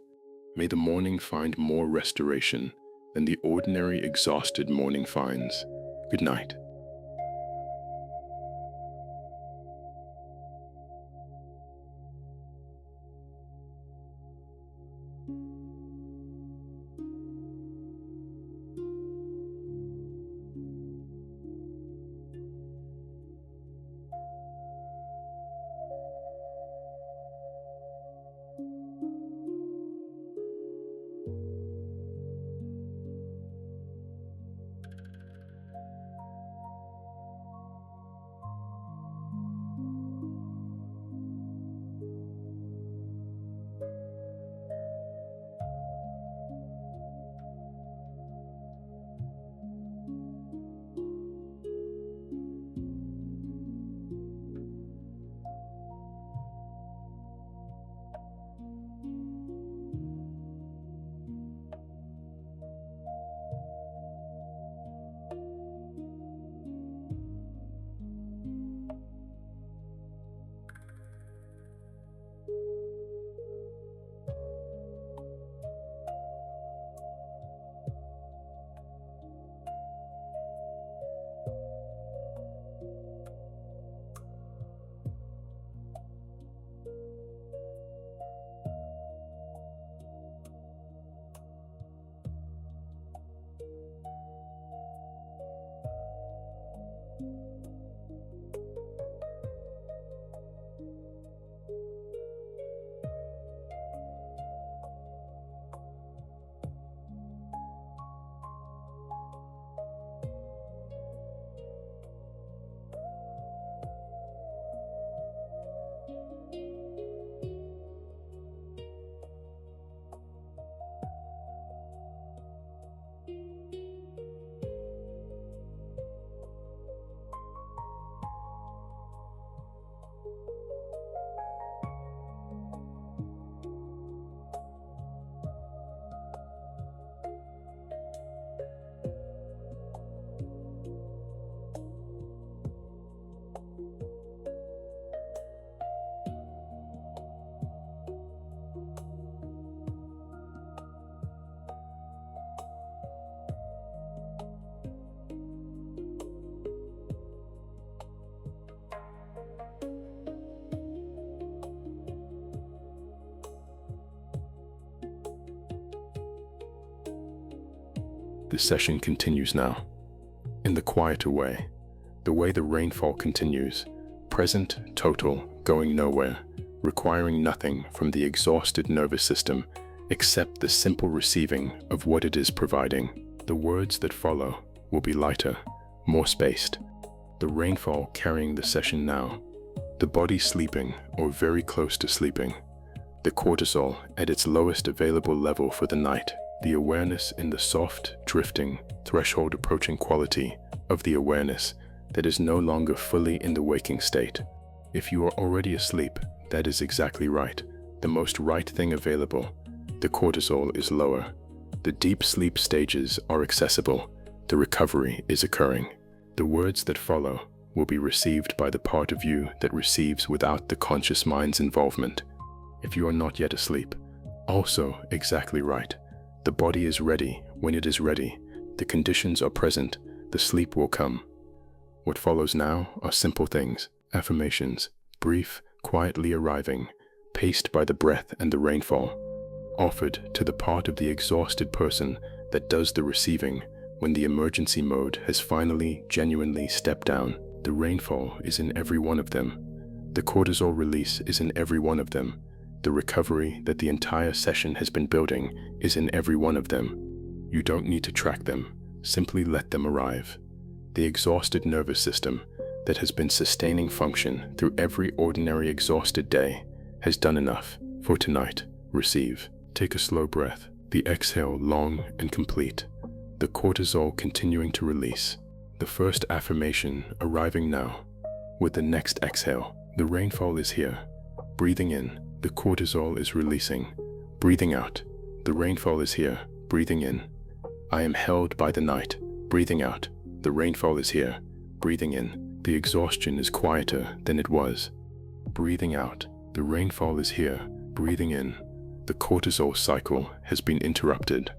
May the morning find more restoration than the ordinary exhausted morning finds. Good night. the session continues now. In the quieter way, the way the rainfall continues, present, total, going nowhere, requiring nothing from the exhausted nervous system except the simple receiving of what it is providing. The words that follow will be lighter, more spaced. The rainfall carrying the session now. The body sleeping or very close to sleeping. The cortisol at its lowest available level for the night. The awareness in the soft, drifting, threshold approaching quality of the awareness that is no longer fully in the waking state. If you are already asleep, that is exactly right. The most right thing available. The cortisol is lower. The deep sleep stages are accessible. The recovery is occurring. The words that follow will be received by the part of you that receives without the conscious mind's involvement. If you are not yet asleep, also exactly right. The body is ready when it is ready. The conditions are present. The sleep will come. What follows now are simple things, affirmations, brief, quietly arriving, paced by the breath and the rainfall, offered to the part of the exhausted person that does the receiving when the emergency mode has finally, genuinely stepped down. The rainfall is in every one of them. The cortisol release is in every one of them. The recovery that the entire session has been building is in every one of them. You don't need to track them, simply let them arrive. The exhausted nervous system that has been sustaining function through every ordinary exhausted day has done enough for tonight. Receive. Take a slow breath. The exhale long and complete. The cortisol continuing to release. The first affirmation arriving now. With the next exhale, the rainfall is here. Breathing in, the cortisol is releasing. Breathing out, the rainfall is here. Breathing in, I am held by the night. Breathing out, the rainfall is here. Breathing in, the exhaustion is quieter than it was. Breathing out, the rainfall is here. Breathing in, the cortisol cycle has been interrupted.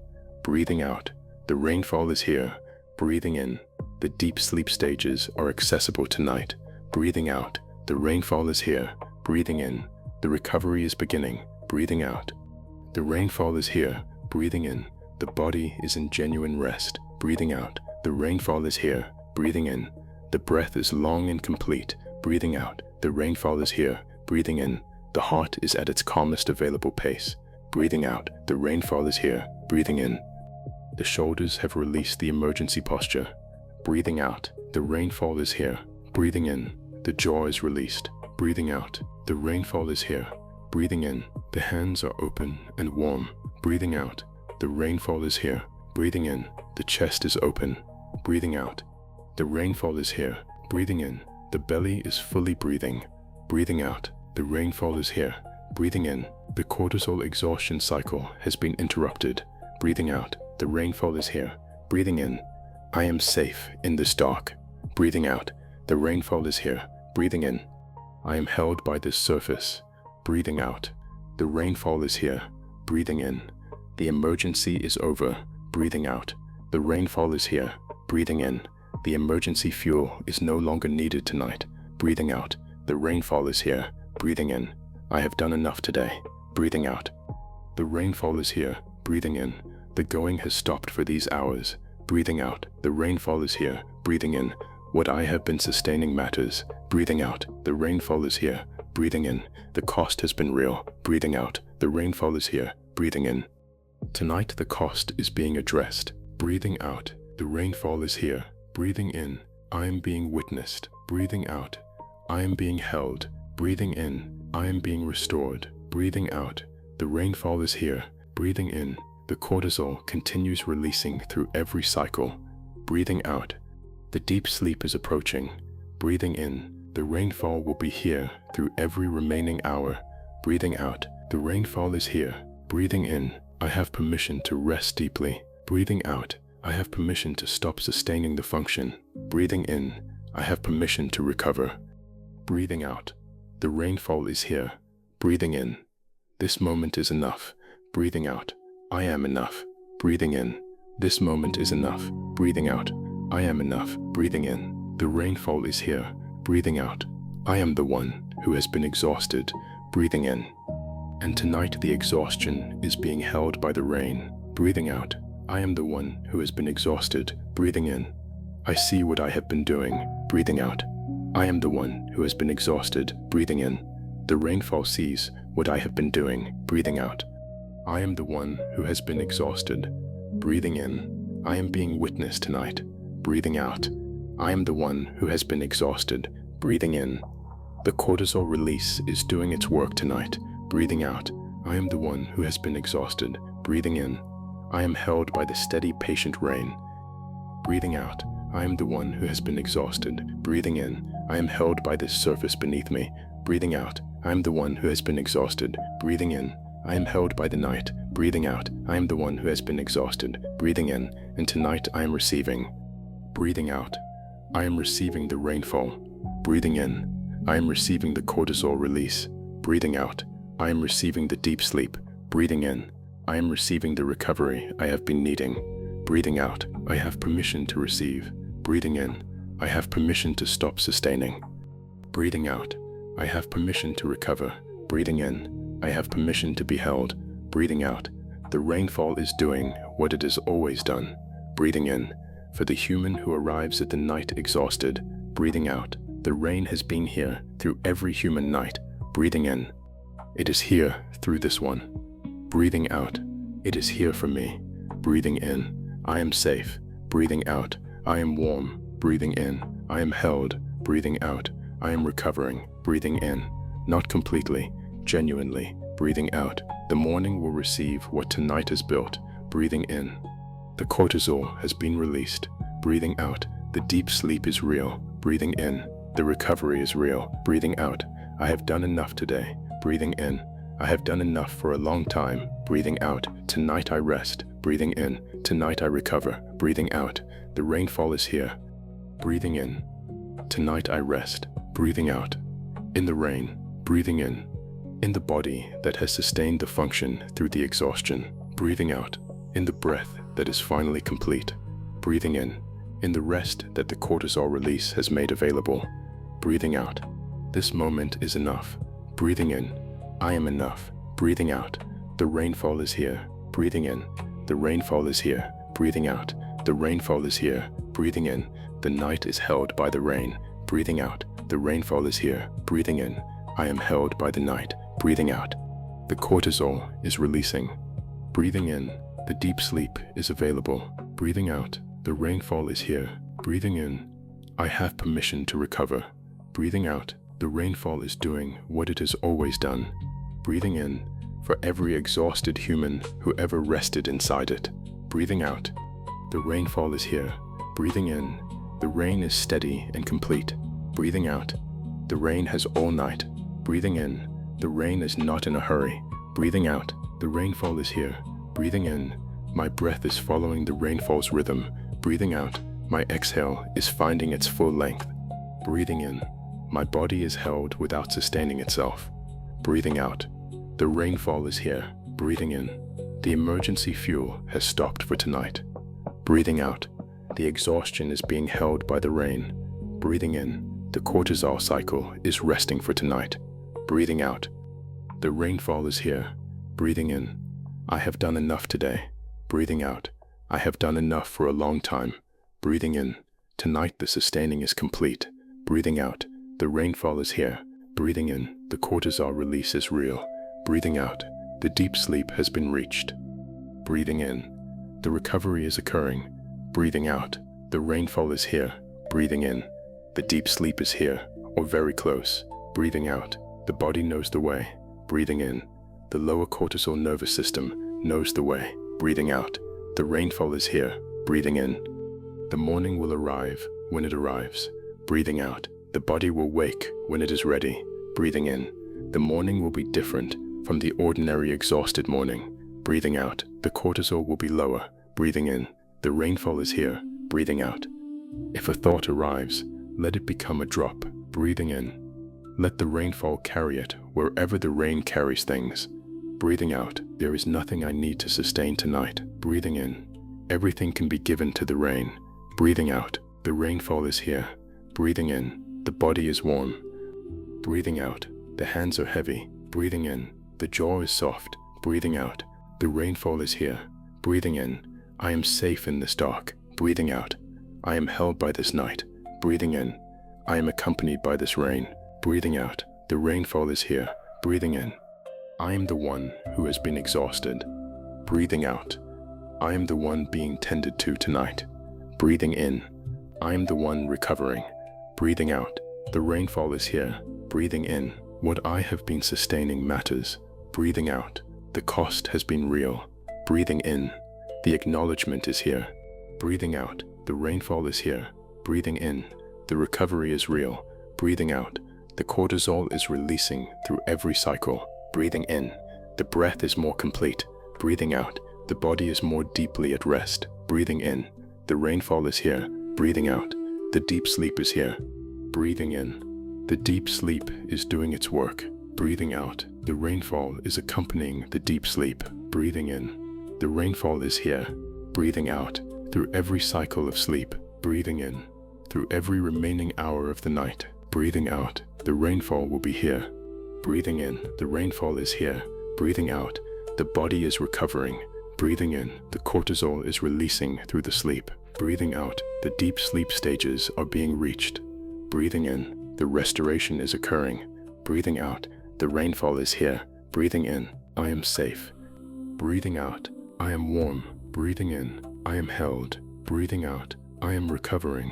Breathing out, the rainfall is here. Breathing in, the deep sleep stages are accessible tonight. Breathing out, the rainfall is here. Breathing in, the recovery is beginning. Breathing out, the rainfall is here. Breathing in, the body is in genuine rest. Breathing out, the rainfall is here. Breathing in, the breath is long and complete. Breathing out, the rainfall is here. Breathing in, the heart is at its calmest available pace. Breathing out, the rainfall is here. Breathing in, the shoulders have released the emergency posture. Breathing out, the rainfall is here. Breathing in, the jaw is released. Breathing out, the rainfall is here. Breathing in, the hands are open and warm. Breathing out, the rainfall is here. Breathing in, the chest is open. Breathing out, the rainfall is here. Breathing in, the belly is fully breathing. Breathing out, the rainfall is here. Breathing in, the cortisol exhaustion cycle has been interrupted. Breathing out, the rainfall is here. Breathing in, I am safe in this dark. Breathing out, the rainfall is here. Breathing in, I am held by this surface. Breathing out, the rainfall is here. Breathing in, the emergency is over. Breathing out, the rainfall is here. Breathing in, the emergency fuel is no longer needed tonight. Breathing out, the rainfall is here. Breathing in, I have done enough today. Breathing out, the rainfall is here. Breathing in, the going has stopped for these hours. Breathing out, the rainfall is here. Breathing in, what I have been sustaining matters. Breathing out, the rainfall is here. Breathing in, the cost has been real. Breathing out, the rainfall is here. Breathing in, tonight the cost is being addressed. Breathing out, the rainfall is here. Breathing in, I am being witnessed. Breathing out, I am being held. Breathing in, I am being restored. Breathing out, the rainfall is here. Breathing in, the cortisol continues releasing through every cycle. Breathing out, the deep sleep is approaching. Breathing in, the rainfall will be here through every remaining hour. Breathing out, the rainfall is here. Breathing in, I have permission to rest deeply. Breathing out, I have permission to stop sustaining the function. Breathing in, I have permission to recover. Breathing out, the rainfall is here. Breathing in, this moment is enough. Breathing out, I am enough. Breathing in, this moment is enough. Breathing out, I am enough. Breathing in, the rainfall is here. Breathing out, I am the one who has been exhausted. Breathing in, and tonight the exhaustion is being held by the rain. Breathing out, I am the one who has been exhausted. Breathing in. I see what I have been doing. Breathing out. I am the one who has been exhausted. Breathing in. The rainfall sees what I have been doing. Breathing out. I am the one who has been exhausted. Breathing in. I am being witnessed tonight. Breathing out. I am the one who has been exhausted. Breathing in. The cortisol release is doing its work tonight. Breathing out. I am the one who has been exhausted. Breathing in. I am held by the steady, patient rain. Breathing out. I am the one who has been exhausted. Breathing in. I am held by this surface beneath me. Breathing out. I am the one who has been exhausted. Breathing in. I am held by the night. Breathing out. I am the one who has been exhausted. Breathing in. And tonight I am receiving. Breathing out. I am receiving the rainfall. Breathing in. I am receiving the cortisol release. Breathing out. I am receiving the deep sleep. Breathing in. I am receiving the recovery I have been needing. Breathing out. I have permission to receive. Breathing in. I have permission to stop sustaining. Breathing out. I have permission to recover. Breathing in. I have permission to be held. Breathing out. The rainfall is doing what it has always done. Breathing in. For the human who arrives at the night exhausted. Breathing out. The rain has been here through every human night. Breathing in. It is here through this one. Breathing out. It is here for me. Breathing in. I am safe. Breathing out. I am warm. Breathing in. I am held. Breathing out. I am recovering. Breathing in. Not completely. Genuinely. Breathing out. The morning will receive what tonight has built. Breathing in. The cortisol has been released. Breathing out. The deep sleep is real. Breathing in. The recovery is real. Breathing out. I have done enough today. Breathing in. I have done enough for a long time. Breathing out. Tonight I rest. Breathing in. Tonight I recover. Breathing out. The rainfall is here. Breathing in. Tonight I rest. Breathing out. In the rain. Breathing in. In the body that has sustained the function through the exhaustion. Breathing out. In the breath that is finally complete. Breathing in. In the rest that the cortisol release has made available. Breathing out. This moment is enough. Breathing in. I am enough. Breathing out. The rainfall is here. Breathing in. The rainfall is here. Breathing out. The rainfall is here. Breathing in. The night is held by the rain. Breathing out. The rainfall is here. Breathing in. I am held by the night. Breathing out. The cortisol is releasing. Breathing in. The deep sleep is available. Breathing out. The rainfall is here. Breathing in. I have permission to recover. Breathing out. The rainfall is doing what it has always done. Breathing in. For every exhausted human who ever rested inside it. Breathing out. The rainfall is here. Breathing in. The rain is steady and complete. Breathing out. The rain has all night. Breathing in. The rain is not in a hurry. Breathing out. The rainfall is here. Breathing in. My breath is following the rainfall's rhythm. Breathing out. My exhale is finding its full length. Breathing in. My body is held without sustaining itself. Breathing out. The rainfall is here. Breathing in. The emergency fuel has stopped for tonight. Breathing out. The exhaustion is being held by the rain. Breathing in. The cortisol cycle is resting for tonight. Breathing out. The rainfall is here. Breathing in. I have done enough today. Breathing out. I have done enough for a long time. Breathing in. Tonight the sustaining is complete. Breathing out. The rainfall is here. Breathing in. The cortisol release is real. Breathing out. The deep sleep has been reached. Breathing in. The recovery is occurring. Breathing out. The rainfall is here. Breathing in. The deep sleep is here, or very close. Breathing out. The body knows the way. Breathing in. The lower cortisol nervous system knows the way. Breathing out. The rainfall is here. Breathing in. The morning will arrive when it arrives. Breathing out. The body will wake when it is ready. Breathing in. The morning will be different from the ordinary exhausted morning. Breathing out. The cortisol will be lower. Breathing in. The rainfall is here. Breathing out. If a thought arrives, let it become a drop. Breathing in. Let the rainfall carry it wherever the rain carries things. Breathing out. There is nothing I need to sustain tonight. Breathing in. Everything can be given to the rain. Breathing out. The rainfall is here. Breathing in. The body is warm. Breathing out. The hands are heavy. Breathing in. The jaw is soft. Breathing out. The rainfall is here. Breathing in. I am safe in this dark. Breathing out. I am held by this night. Breathing in. I am accompanied by this rain. Breathing out. The rainfall is here. Breathing in. I am the one who has been exhausted. Breathing out. I am the one being tended to tonight. Breathing in. I am the one recovering. Breathing out. The rainfall is here. Breathing in. What I have been sustaining matters. Breathing out. The cost has been real. Breathing in. The acknowledgement is here. Breathing out. The rainfall is here. Breathing in. The recovery is real. Breathing out. The cortisol is releasing through every cycle. Breathing in. The breath is more complete. Breathing out. The body is more deeply at rest. Breathing in. The rainfall is here. Breathing out. The deep sleep is here. Breathing in. The deep sleep is doing its work. Breathing out. The rainfall is accompanying the deep sleep. Breathing in. The rainfall is here. Breathing out. Through every cycle of sleep. Breathing in. Through every remaining hour of the night. Breathing out. The rainfall will be here. Breathing in. The rainfall is here. Breathing out. The body is recovering. Breathing in. The cortisol is releasing through the sleep. Breathing out. The deep sleep stages are being reached. Breathing in. The restoration is occurring. Breathing out. The rainfall is here. Breathing in. I am safe. Breathing out. I am warm. Breathing in. I am held. Breathing out. I am recovering.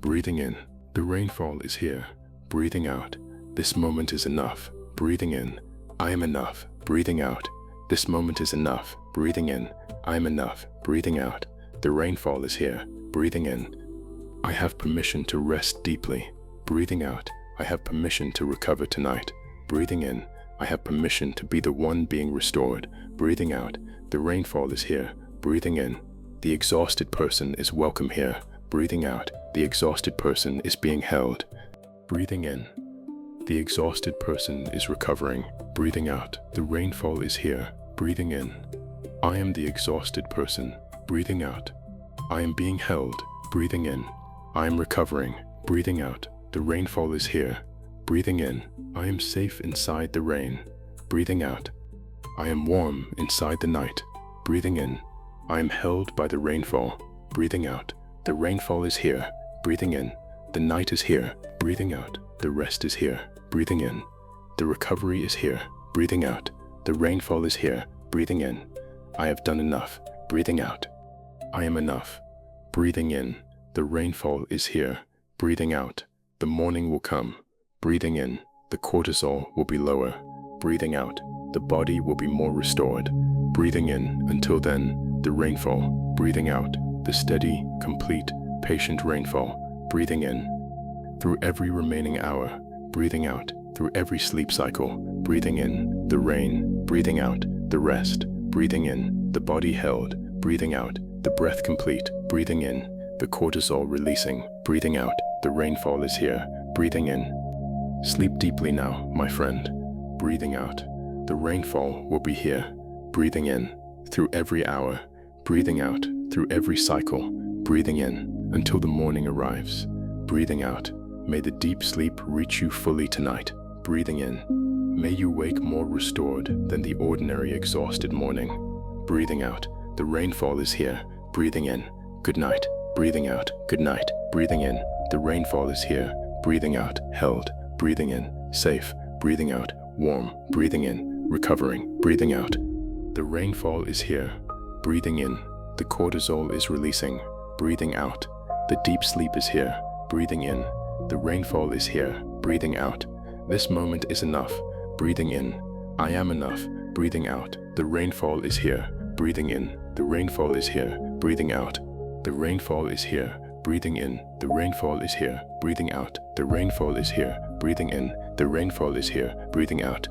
Breathing in. The rainfall is here. Breathing out. This moment is enough. Breathing in. I am enough. Breathing out. This moment is enough. Breathing in. I am enough. Breathing out. The rainfall is here. Breathing in. I have permission to rest deeply. Breathing out. I have permission to recover tonight. Breathing in. I have permission to be the one being restored. Breathing out. The rainfall is here. Breathing in. The exhausted person is welcome here. Breathing out. The exhausted person is being held. Breathing in. The exhausted person is recovering. Breathing out. The rainfall is here. Breathing in. I am the exhausted person. Breathing out. I am being held. Breathing in. I am recovering. Breathing out. The rainfall is here. Breathing in. I am safe inside the rain. Breathing out. I am warm inside the night. Breathing in. I am held by the rainfall. Breathing out. The rainfall is here. Breathing in. The night is here. Breathing out. The rest is here. Breathing in. The recovery is here. Breathing out. The rainfall is here. Breathing in. I have done enough. Breathing out. I am enough. Breathing in. The rainfall is here. Breathing out. The morning will come. Breathing in. The cortisol will be lower. Breathing out. The body will be more restored. Breathing in. Until then, the rainfall. Breathing out. The steady, complete, patient rainfall. Breathing in. Through every remaining hour. Breathing out. Through every sleep cycle. Breathing in. The rain. Breathing out. The rest. Breathing in. The body held. Breathing out. The breath complete. Breathing in. The cortisol releasing. Breathing out. The rainfall is here. Breathing in. Sleep deeply now, my friend. Breathing out. The rainfall will be here. Breathing in. Through every hour. Breathing out. Through every cycle. Breathing in. Until the morning arrives. Breathing out. May the deep sleep reach you fully tonight. Breathing in. May you wake more restored than the ordinary exhausted morning. Breathing out. The rainfall is here. Breathing in. Good night. Breathing out. Good night. Breathing in. The rainfall is here. Breathing out. Held. Breathing in. Safe. Breathing out. Warm. Breathing in. Recovering. Breathing out. The rainfall is here. Breathing in. The cortisol is releasing. Breathing out. The deep sleep is here. Breathing in. The rainfall is here. Breathing out. This moment is enough. Breathing in. I am enough. Breathing out. The rainfall is here. Breathing in. The rainfall is here. Breathing out. The rainfall is here. Breathing in. The rainfall is here. Breathing out. The rainfall is here. Breathing in. The rainfall is here. Breathing out.